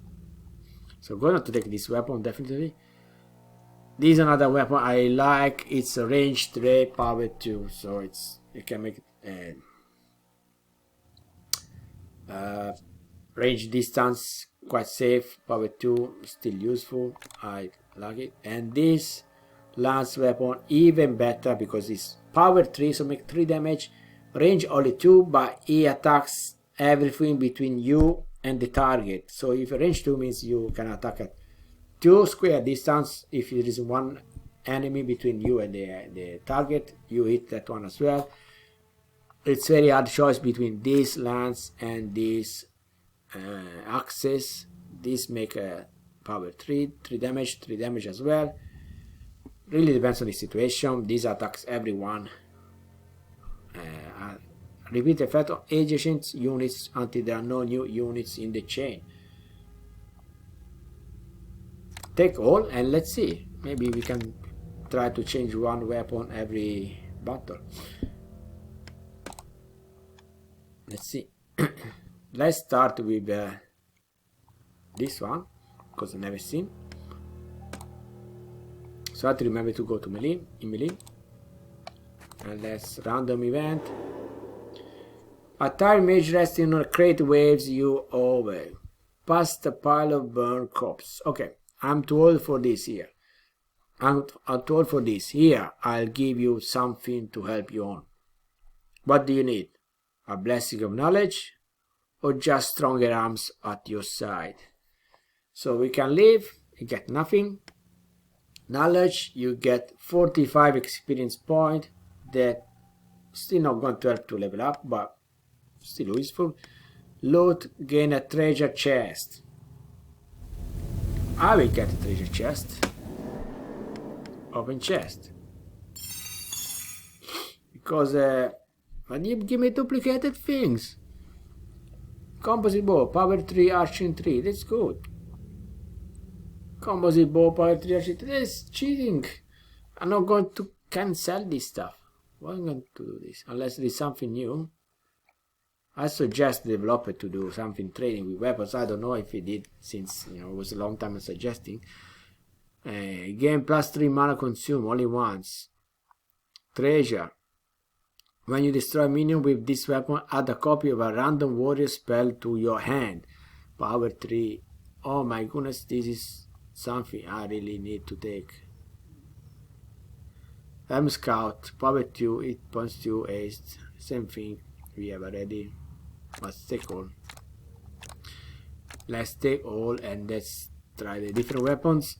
So I'm going to take this weapon definitely. This is another weapon I like. It's a range 3, power 2, so it can make it range distance quite safe. Power 2 still useful. I like it. And this lance weapon even better because it's power 3, so make 3 damage. Range only 2, but he attacks everything between you and the target. So if range 2 means you can attack at 2 square distance. If there is one enemy between you and the target, you hit that one as well. It's very hard choice between this lance and this axis. This make a power 3 damage as well. Really depends on the situation. This attacks everyone. Repeat effect on adjacent units until there are no new units in the chain. Take all and let's see. Maybe we can try to change one weapon every battle. Let's see. Let's start with this one because I've never seen. So I have to remember to go to melee, and let's random event. A tire mage resting on a crate waves you over. Past a pile of burned corpse. Okay, I'm too old for this here. I'm too old for this. Here, I'll give you something to help you on. What do you need? A blessing of knowledge? Or just stronger arms at your side? So we can leave, you get nothing. Knowledge, you get 45 experience point. That still not going to help to level up, but still useful. Loot, gain a treasure chest. I will get a treasure chest. Open chest. Because but you give me duplicated things. Composite bow, power 3, arching 3. That's good. Composite bow, power 3, arching 3. That's cheating. I'm not going to cancel this stuff. Why am I going to do this? Unless there is something new. I suggest the developer to do something training with weapons. I don't know if he did, since it was a long time suggesting. Gain plus 3 mana consume only once. Treasure. When you destroy a minion with this weapon, add a copy of a random warrior spell to your hand. Power 3. Oh my goodness, this is something I really need to take. Scout, power 2, hit points 2, haste. Same thing we have already. Let's take all. Let's take all and let's try the different weapons.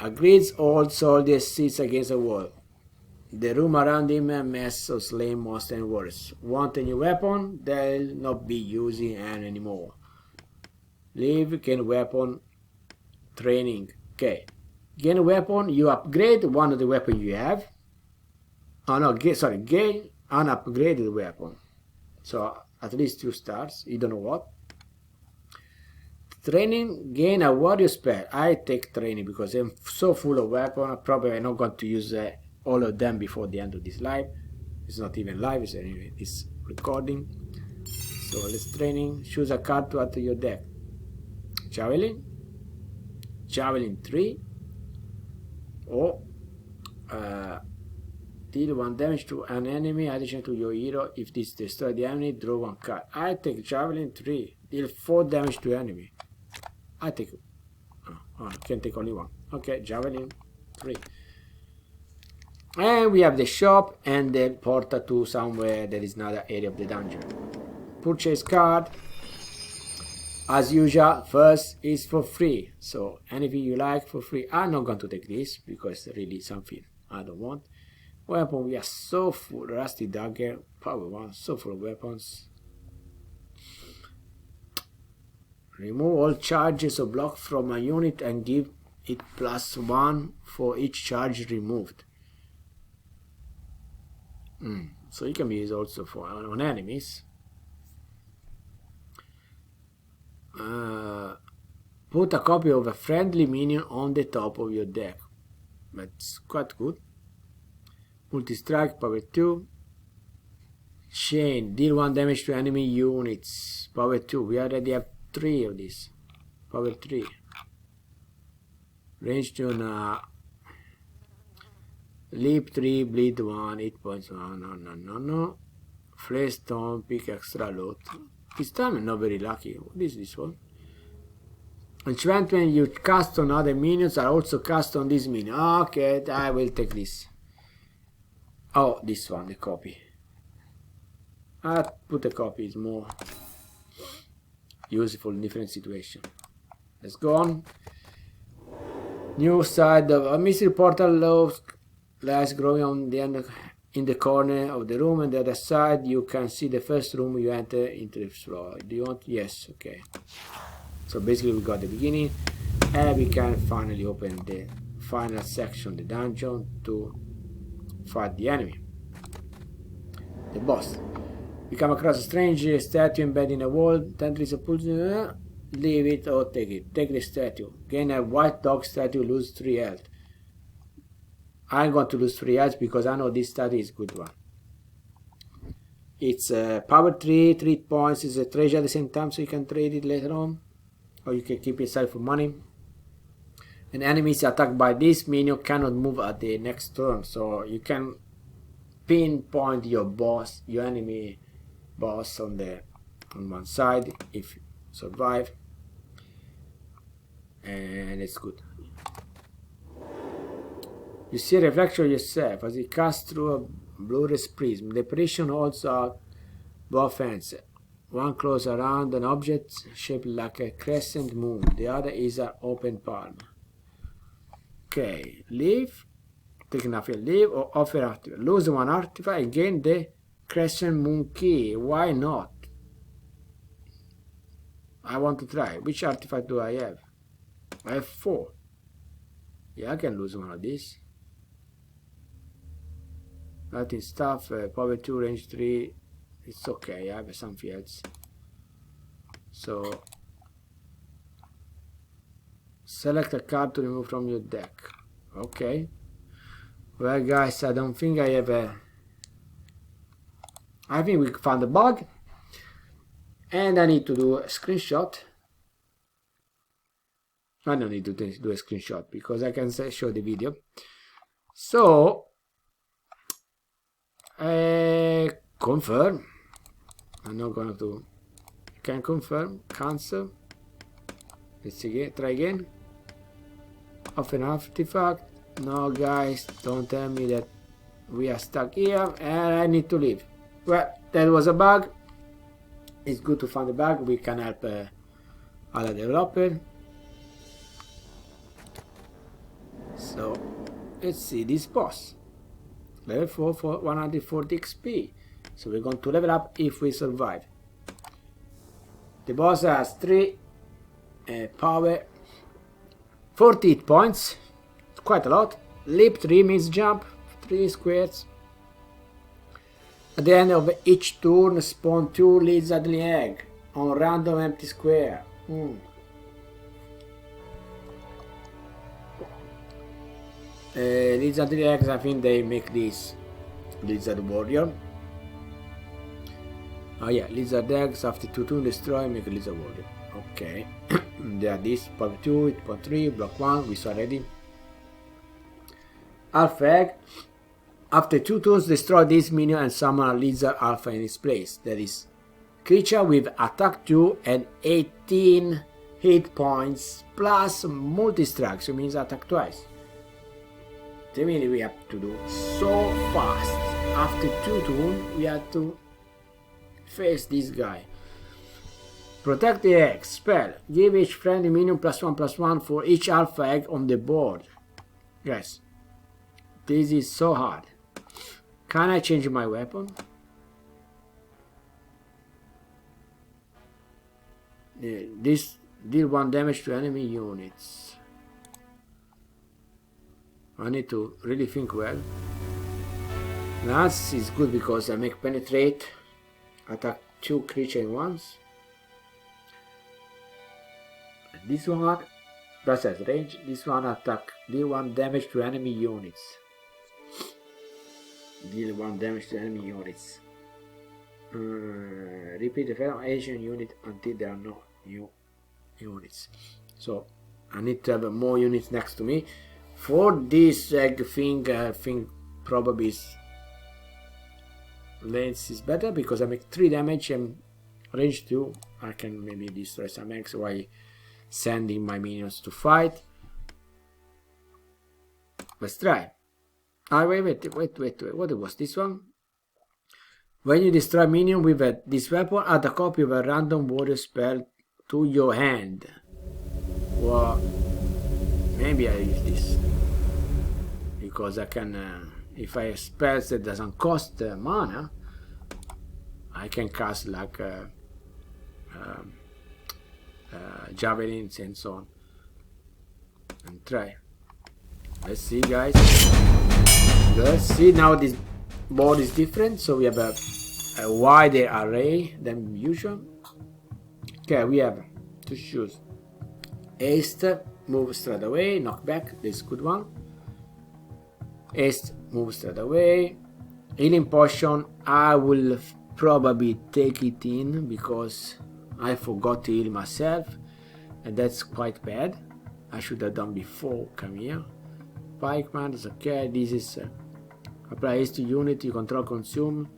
Agreed's old soldier sits against a wall. The room around him a mess of slain monsters and worse. Want a new weapon? They'll not be using it anymore. Leave, gain weapon, training. Okay. Gain a weapon, you upgrade one of the weapon you have. Oh no, gain an upgraded weapon. So at least 2 stars, you don't know what. Training, gain a warrior spell. I take training because I'm so full of weapon. I'm probably not going to use all of them before the end of this live. It's not even live, it's anyway this recording. So let's training. Choose a card to add to your deck. Javelin, Javelin 3, or deal 1 damage to an enemy addition to your hero. If this destroys the enemy, draw 1 card. I take Javelin 3, deal 4 damage to enemy. I take, oh, I can take only 1. Okay, Javelin 3. And we have the shop and the portal to somewhere that is another area of the dungeon. Purchase card. As usual, first is for free. So anything you like for free. I'm not going to take this because it's really something I don't want. Weapon, we are so full. Rusty dagger, power 1, so full of weapons. Remove all charges or block from a unit and give it +1 for each charge removed. So it can be used also for on enemies. Put a copy of a friendly minion on the top of your deck. That's quite good. Multi-strike, power 2. Chain, deal 1 damage to enemy units. Power 2. We already have 3 of these. Power 3. Range to leap 3, bleed 1, 8 points. No. Flare stone, pick extra loot. This time I'm not very lucky. What is this one? Enchantment you cast on other minions are also cast on this minion. Okay, I will take this. Oh, this one, the copy. I'll put a copy, it's more useful in different situations. Let's go on. New side of a mystery portal lies growing on the end in the corner of the room, and the other side you can see the first room you enter into the floor. Do you want? Yes, okay. So basically we got the beginning, and we can finally open the final section of the dungeon to fight the enemy, the boss. We come across a strange statue embedded in a wall. Tentacles suppose leave it or take it. Take the statue. Gain a white dog statue, lose 3 health. I'm going to lose 3 health because I know this statue is a good one. It's power 3, 3 points. It's a treasure at the same time, so you can trade it later on, or you can keep it aside for money. An enemy is attacked by this minion cannot move at the next turn, so you can pinpoint your boss, your enemy boss on one side if you survive, and it's good. You see a reflection of yourself as it casts through a blurred prism. The apparition holds out both ends. One close around an object shaped like a crescent moon. The other is an open palm. Okay, leave. Take enough your leave or offer artifact. Lose 1 artifact and gain the crescent moon key. Why not? I want to try. Which artifact do I have? I have 4. Yeah, I can lose 1 of these. Latin stuff, power 2, range 3. It's okay, I have something else. So select a card to remove from your deck. Okay. Well guys, I don't think I have a... I think we found a bug. And I need to do a screenshot. I don't need to do a screenshot because I can show the video. So confirm. I'm not going to. Can confirm. Cancel. Let's again. Try again. Of an artifact. No, guys, don't tell me that we are stuck here and I need to leave. Well, that was a bug. It's good to find a bug. We can help other developer. So let's see this boss. Level 4 for 140 XP. So we're going to level up if we survive. The boss has 3 power, 40 hit points. It's quite a lot. Leap 3 means jump 3 squares. At the end of each turn, spawn 2 lizardly egg on random empty square. Lizard Eggs, I think they make this Lizard Warrior. Oh yeah, Lizard Eggs after 2 turns destroy, make a Lizard Warrior. Okay. There are this, point 2, point 3, block 1, we saw already. Alpha Egg. After 2 turns destroy this minion and summon a Lizard Alpha in its place. That is creature with attack 2 and 18 hit points plus multi-strike, so it means attack twice. That means we have to do so fast. After 2 turns, we have to face this guy. Protect the egg. Spell. Give each friendly minion +1/+1 for each alpha egg on the board. Yes. This is so hard. Can I change my weapon? This deal 1 damage to enemy units. I need to really think well. Lance is good because I make penetrate, attack 2 creatures at once. This one plus has range. This one attack, deal 1 damage to enemy units. Deal 1 damage to enemy units. Repeat the fellow Asian unit until there are no new units. So I need to have more units next to me. For this egg thing, I think probably lens is better because I make 3 damage and range 2. I can maybe destroy some eggs while sending my minions to fight. Let's try. Wait. What was this one? When you destroy minion with this weapon, add a copy of a random warrior spell to your hand. Well, maybe I use this because I can. If I have spells that doesn't cost mana, I can cast like javelins and so on. And try. Let's see, guys. Let's see, now this board is different, so we have a wider array than usual. Okay, we have to choose haste, move straight away, knockback, this is a good one. Haste, move straight away. Healing potion, I will probably take it in because I forgot to heal myself, and that's quite bad. I should have done before. Come here. Pikeman is okay. This is apply haste to unit you control, consume.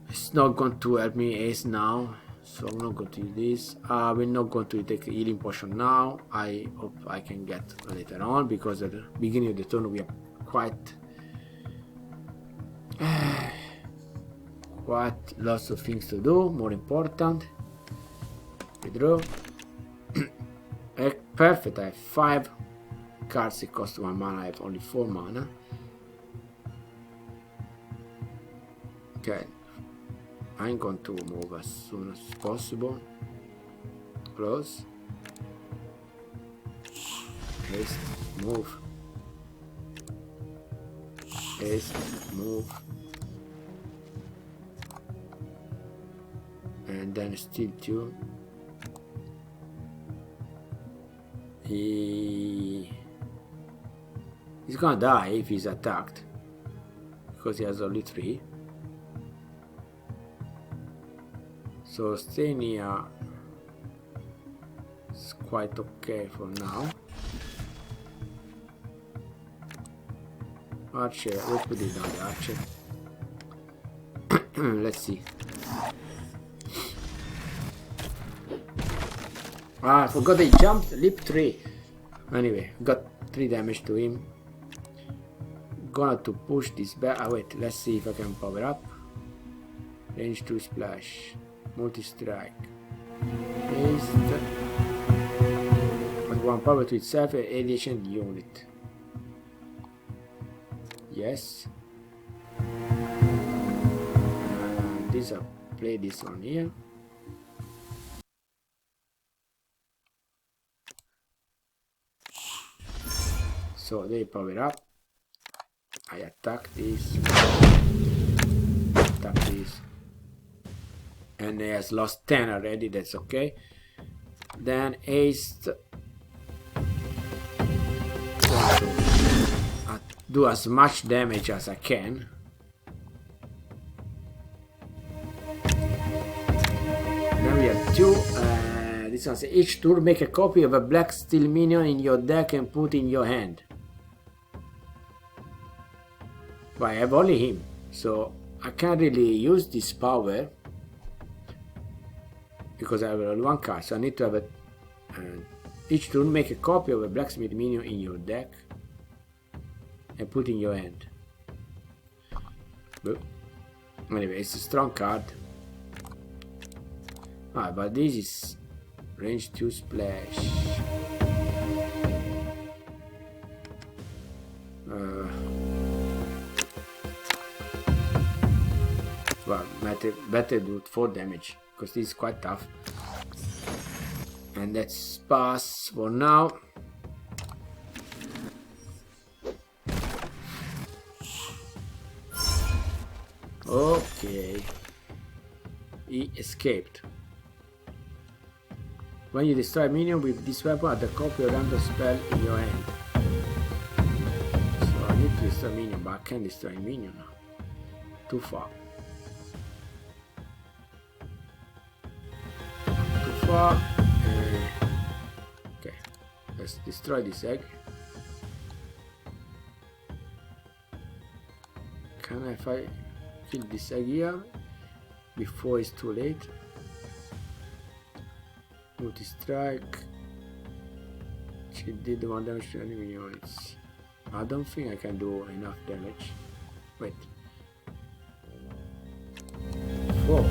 It's not going to help me haste now, so I'm not going to use this. We're not going to take a healing potion now. I hope I can get later on because at the beginning of the turn we have quite lots of things to do. More important, withdraw. Perfect. I have 5 cards. It costs 1 mana. I have only 4 mana. Okay, I'm going to move as soon as possible. Close. Haste, move. Haste, move. And then still 2. He's gonna die if he's attacked because he has only 3. So staying here is quite okay for now. Archer, let's put it on the archer. Let's see. I forgot they jumped, leap 3. Anyway, got 3 damage to him. Gonna to push this back. Wait, let's see if I can power up. Range 2 splash. Multi-strike. Haste. And 1 power to itself, an addition unit. Yes. This I'll play this one here. So they power up. I attack this. Attack this. And he has lost 10 already, that's okay. Then haste. do as much damage as I can. Then we have two. This one says each turn make a copy of a black steel minion in your deck and put in your hand. But I have only him, so I can't really use this power because I have only one card. So I need to have a each turn make a copy of a blacksmith minion in your deck and put in your hand. But anyway, it's a strong card. Ah, but this is range 2 splash. Well, better do 4 damage because this is quite tough. And let's pass for now. Okay. He escaped. When you destroy a minion with this weapon, add a copy of random spell in your hand. So I need to destroy a minion, but I can't destroy a minion now. Too far. Too far. Okay. Let's destroy this egg. Can I kill this egg here before it's too late? Multi-strike. She did 1 damage to enemy units. I don't think I can do enough damage. Wait. 4.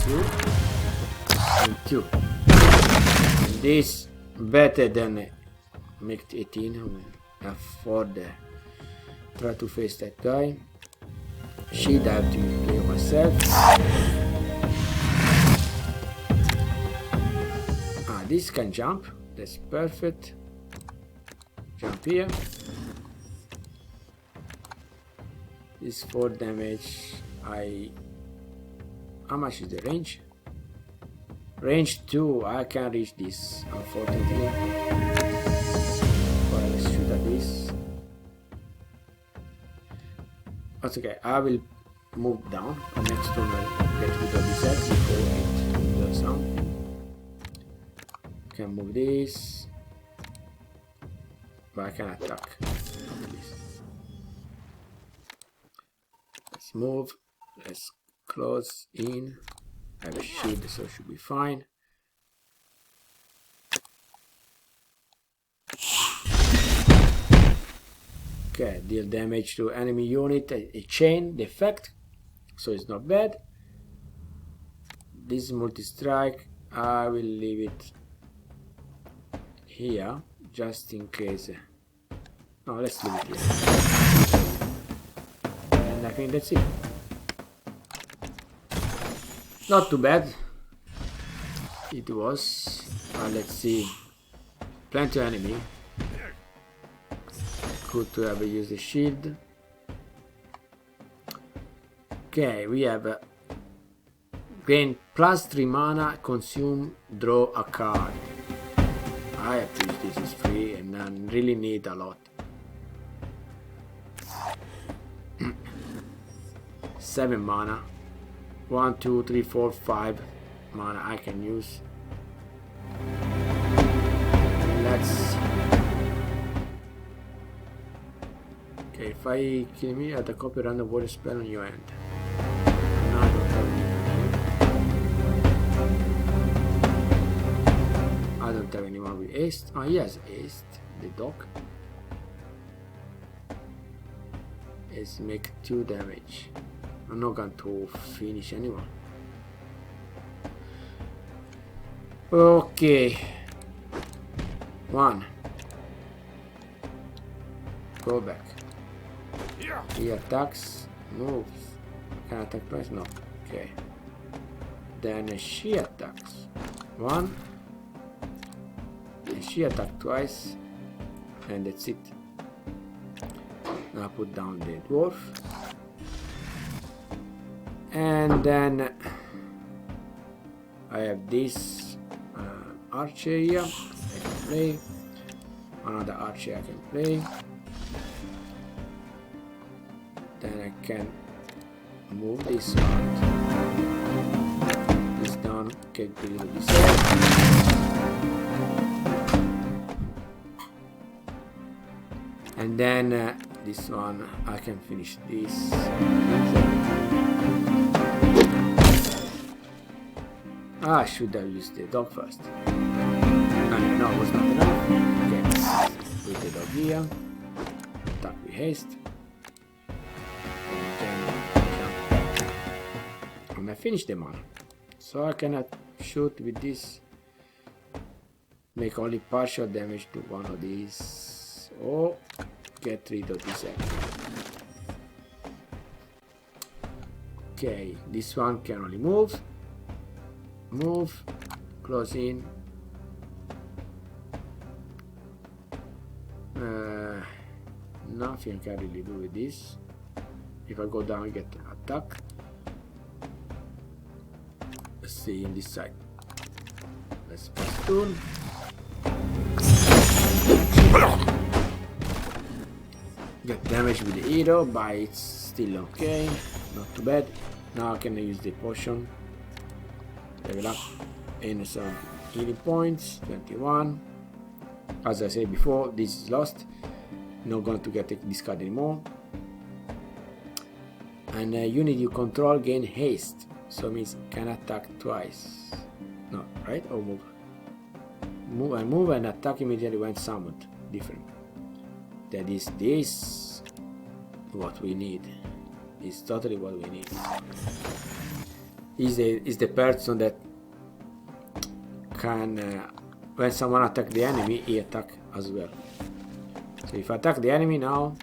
2. And 2. And this better than make 18. I will afford try to face that guy. Shield I have to play myself. This can jump, that's perfect. Jump here. This 4 damage. How much is the range? Range 2, I can't reach this, unfortunately. Well, let's shoot at this. That's okay, I will move down. Next turn I'll get rid of this X before it does something. Can move this, but I can attack after this. Let's move. Let's close in. I have a shield, so it should be fine. Okay, deal damage to enemy unit. A chain, the effect, so it's not bad. This multi-strike, I will leave it here just in case. No, let's leave it here. And I think that's it. Not too bad. It was. Let's see. Plenty of enemy. Good to have used the shield. Okay, we have gain plus 3 mana, consume, draw a card. I have to use this, is free and I really need a lot. 7 mana. 1, 2, 3, 4, 5 mana I can use. Let's. Okay, if I kill me, add a copy of random water spell on your end. No, I don't have any. I don't have anyone with haste. Oh, yes, haste. The dog. Let's make 2 damage. I'm not going to finish anyone. Okay. 1. Go back. He attacks. Moves. Can I attack twice? No. Okay. Then she attacks. 1. And she attacked twice. And that's it. Now put down the dwarf. And then I have this archer here. I can play. another archer I can play. Then I can move this out. This down, get rid of this out. And then this one I can finish this. I should have used the dog first. No, it was not enough. Okay, put the dog here. Attack with haste. And I finish them all. So I cannot shoot with this. Make only partial damage to one of these. Or get rid of this enemy. Okay, this one can only move. Move, close in. Nothing I can really do with this. If I go down, I get attack. Let's see in this side. Let's pass turn. Get damage with the hero, but it's still okay. Not too bad. Now I can use the potion. Level up and some healing points. 21. As I said before, this is lost. Not going to get this card anymore. And unit you control gain haste, so it means can attack twice. No, right? Or move. Move and attack immediately when summoned. Different. That is this. What we need. It's totally what we need. Is the person that can when someone attack the enemy, he attack as well. So if I attack the enemy now,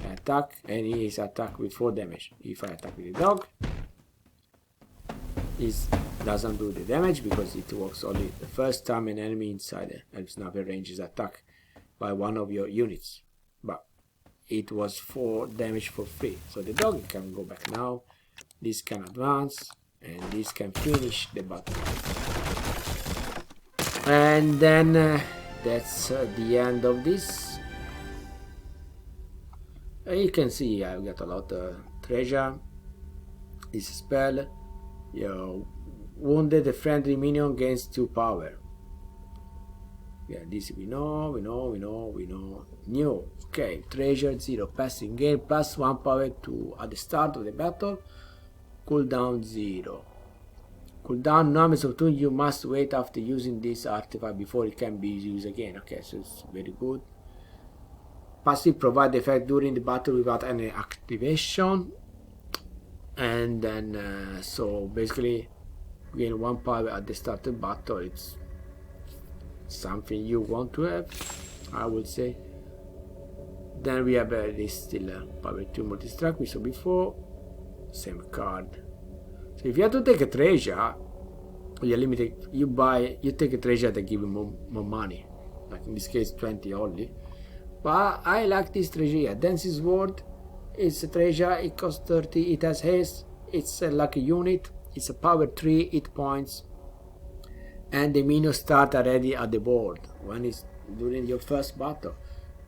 I attack and he is attacked with 4 damage. If I attack with the dog, it doesn't do the damage because it works only the first time an enemy inside the elf sniper range is attacked by one of your units. But it was 4 damage for free. So the dog can go back now. This can advance and this can finish the battle. And then that's the end of this. You can see I've got a lot of treasure. This spell, you wounded a friendly minion gains 2 power. Yeah, this we know. New. Okay, treasure 0, passing gain plus 1 power to at the start of the battle. Cooldown 0. Cooldown numbers of turns you must wait after using this artifact before it can be used again. Okay, so it's very good. Passive provide effect during the battle without any activation. And then so basically gain 1 power at the start of the battle. It's something you want to have, I would say. Then we have this still power 2 multi-strike we saw before. Same card. So if you have to take a treasure, you're limited. You take a treasure that give you more money. Like in this case, 20 only. But I like this treasure here. Dance's Sword. It's a treasure. It costs 30. It has haste. It's like a unit. It's a power 3 hit points. And the minions start already at the board when it's during your first battle,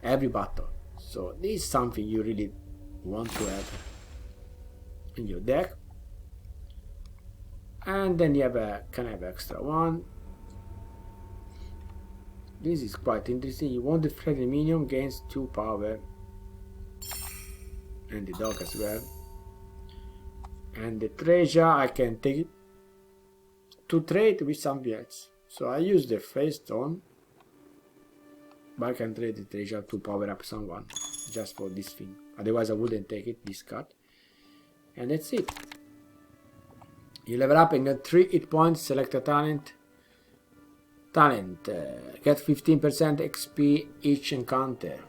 every battle. So this is something you really want to have in your deck. And then you have can have extra one. This is quite interesting. You want the friendly minion gains 2 power, and the dog as well. And the treasure I can take it to trade with something else. So I use the face stone, but I can trade the treasure to power up someone just for this thing. Otherwise I wouldn't take it, this card. And that's it. You level up and get 3 hit points, select a talent. Get 15% XP each encounter.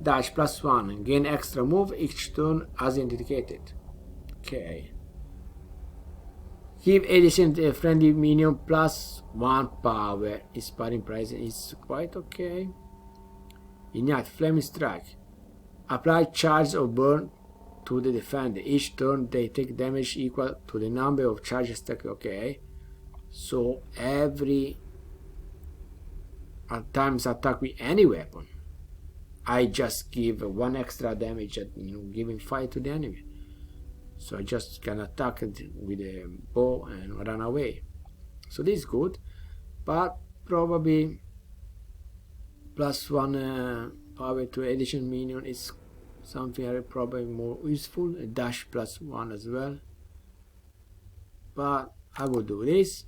Dash +1, gain extra move each turn as indicated. Okay. Give addition to a friendly minion +1 power. Inspiring price is quite okay. Ignite Flaming Strike. Apply charge or burn to the defender. Each turn they take damage equal to the number of charges stacked. Okay. So every at times attack with any weapon. I just give 1 extra damage at giving fire to the enemy. So I just can attack it with a bow and run away. So this is good, but probably +1 power to addition minion is something probably more useful. A dash +1 as well. But I will do this.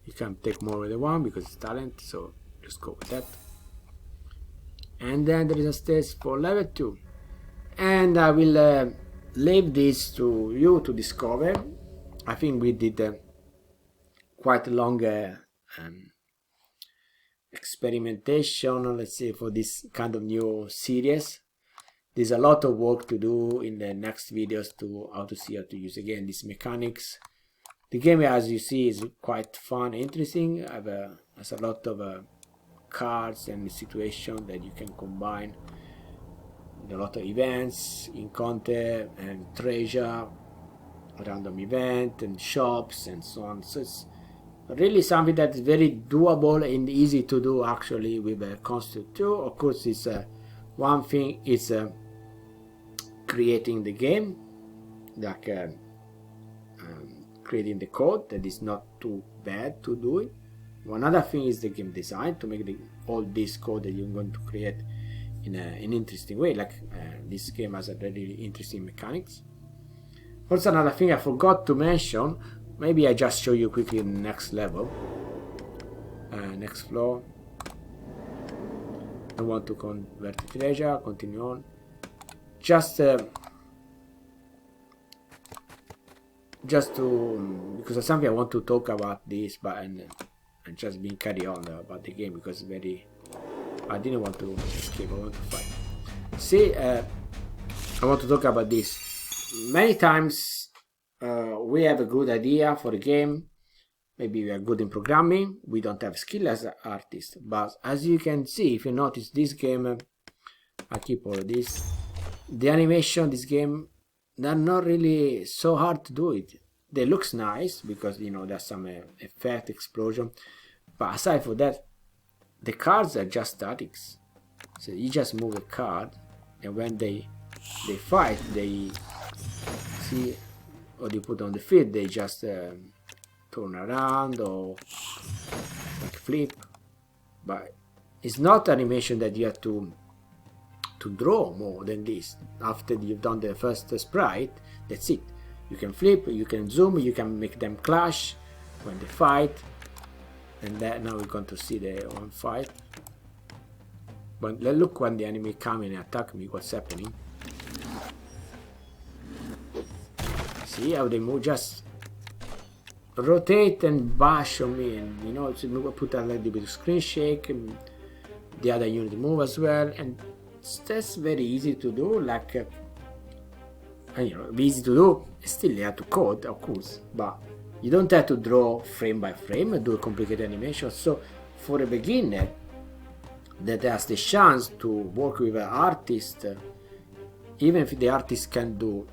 You can take more with the 1 because it's talent, so just go with that. And then there is a stage for level 2. And I will leave this to you to discover. I think we did quite a long experimentation, let's say, for this kind of new series. There's a lot of work to do in the next videos to how to use again these mechanics. The game, as you see, is quite fun, interesting. Has a lot of cards and situations that you can combine. A lot of events, encounter and treasure, random event and shops and so on. So it's really something that is very doable and easy to do actually with a Construct 2. Of course, it's one thing is creating the game, like creating the code. That is not too bad to do it. One other thing is the game design, to make all this code that you're going to create in an interesting way. Like this game has a really interesting mechanics. Also, another thing I forgot to mention, maybe I just show you quickly in the next level, next floor. I want to convert the treasure, continue on. Just to, because of something I want to talk about this, but and just being carry on about the game, because I didn't want to escape, I want to fight. See, I want to talk about this. Many times we have a good idea for a game, maybe we are good in programming, we don't have skill as an artist, but as you can see, if you notice this game, I keep all of this, the animation, this game, they're not really so hard to do it. They looks nice because there's some effect, explosion, but aside from that, the cards are just statics. So you just move a card, and when they fight, they see what you put on the field, they just turn around or like flip. But it's not animation that you have to draw more than this. After you've done the first sprite, that's it. You can flip, you can zoom, you can make them clash when they fight. And that now we're going to see the one fight. But let's look when the enemy come and attack me, what's happening. See how they move, just rotate and bash on me, and so put a little bit of screen shake, and the other unit move as well, and that's very easy to do. Like easy to do. Still you have to code, of course, but you don't have to draw frame by frame and do a complicated animation. So for a beginner that has the chance to work with an artist, even if the artist can do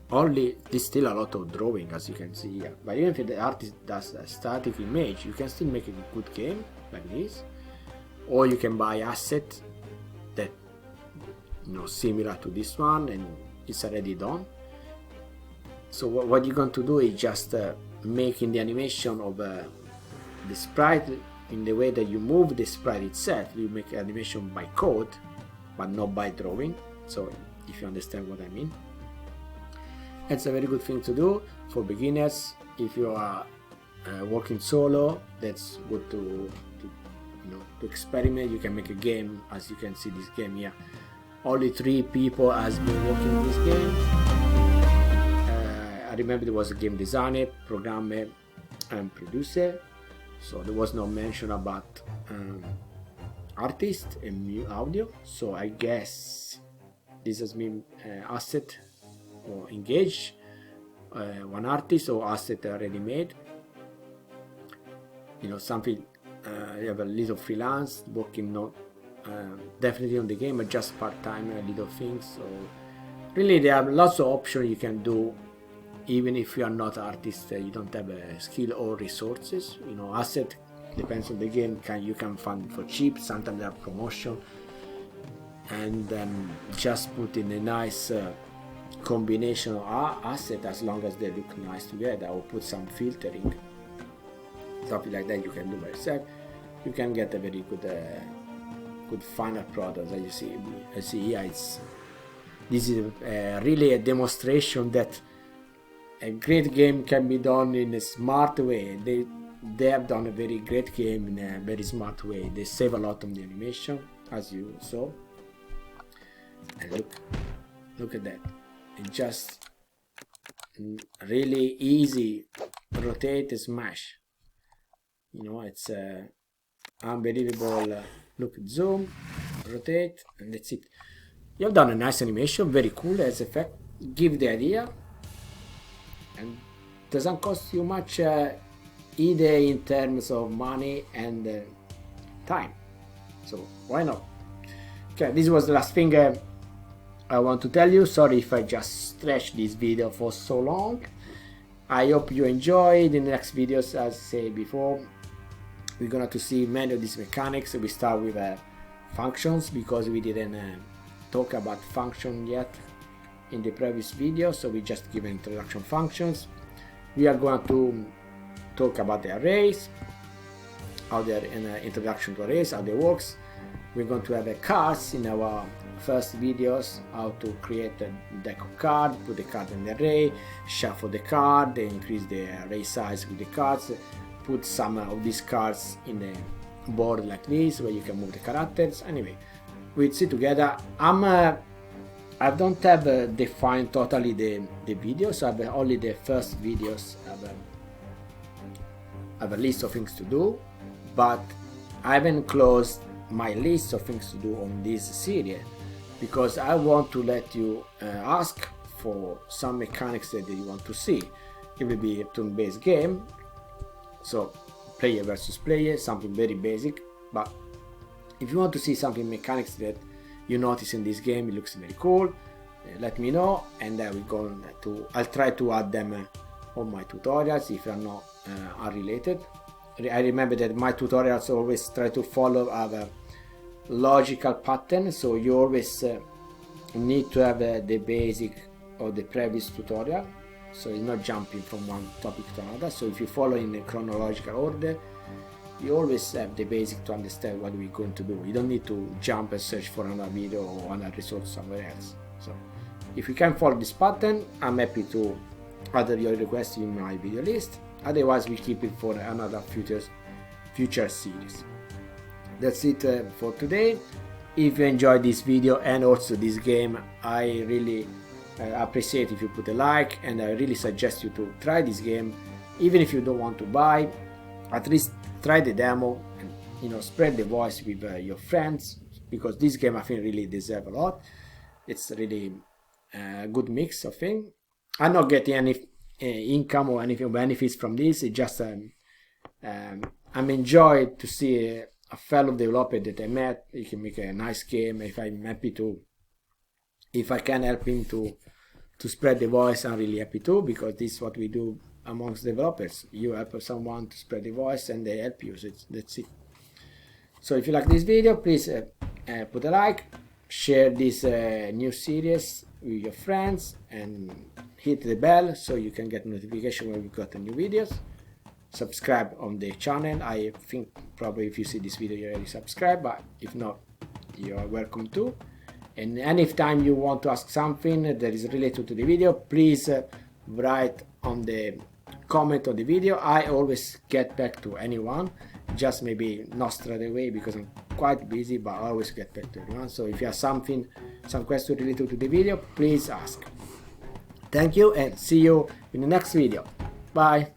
there's still a lot of drawing, as you can see here, but even if the artist does a static image, you can still make a good game like this. Or you can buy asset that similar to this one and it's already done. So what you're going to do is just making the animation of the sprite in the way that you move the sprite itself. You make animation by code, but not by drawing. So if you understand what I mean, it's a very good thing to do for beginners. If you are working solo, that's good to experiment. You can make a game, as you can see this game here. Only 3 people has been working this game. I remember there was a game designer, programmer, and producer. So there was no mention about artist and audio. So I guess this has been asset or engage one artist or asset already made. Something you have a little freelance working, not definitely on the game, but just part-time little things. So really there are lots of options you can do, even if you are not artist, you don't have a skill or resources. Asset depends on the game. You can find it for cheap, sometimes they have promotion, and just put in a nice combination of asset, as long as they look nice together, or put some filtering, something like that you can do by yourself. You can get a very good final product. As you see here, this is really a demonstration that a great game can be done in a smart way. They have done a very great game in a very smart way. They save a lot on the animation, as you saw. And look at that. It's just really easy. Rotate and smash. You know, it's unbelievable. Look, zoom, rotate, and that's it. You've done a nice animation, very cool as effect. Give the idea, and doesn't cost you much either in terms of money and time. So why not? Okay, this was the last thing I want to tell you. Sorry if I just stretched this video for so long. I hope you enjoyed. In the next videos, as I said before, we're gonna to see many of these mechanics. We start with functions, because we didn't talk about function yet in the previous video, so we just give introduction functions. We are going to talk about the arrays, how they're in introduction to arrays, how they works. We're going to have cards in our first videos, how to create a deck of cards, put the card in the array, shuffle the card, increase the array size with the cards, put some of these cards in a board like this where you can move the characters. Anyway, we'll see together. I don't have defined totally the videos. I have only the first videos. I have a list of things to do, but I haven't closed my list of things to do on this series, because I want to let you ask for some mechanics that you want to see. It will be a turn-based game, so player versus player, something very basic. But if you want to see something mechanics that you notice in this game, it looks very cool, let me know, and I'll try to add them on my tutorials if they are not unrelated. I remember that my tutorials always try to follow a logical pattern, so you always need to have the basic of the previous tutorial, so it's not jumping from one topic to another. So if you follow in a chronological order, you always have the basic to understand what we're going to do. You don't need to jump and search for another video or another resource somewhere else. So if you can follow this pattern, I'm happy to add your request in my video list. Otherwise, we keep it for another future series. That's it for today. If you enjoyed this video and also this game, I really appreciate if you put a like, and I really suggest you to try this game. Even if you don't want to buy, at least try the demo and, you know, spread the voice with your friends, because this game I think really deserves a lot. It's really a good mix of things. I'm not getting any income or anything benefits from this. It just I'm enjoyed to see a fellow developer that I met. He can make a nice game. If I can help him to spread the voice, I'm really happy too, because this is what we do amongst developers. You help someone to spread the voice and they help you. So that's it. So if you like this video, please put a like, share this new series with your friends, and hit the bell so you can get notification when we got the new videos. Subscribe on the channel. I think probably if you see this video you already subscribed, but if not, you are welcome to. And anytime you want to ask something that is related to the video, please write on the comment on the video. I always get back to anyone, just maybe not straight away because I'm quite busy, but I always get back to everyone. So if you have some question related to the video, please ask. Thank you, and see you in the next video. Bye.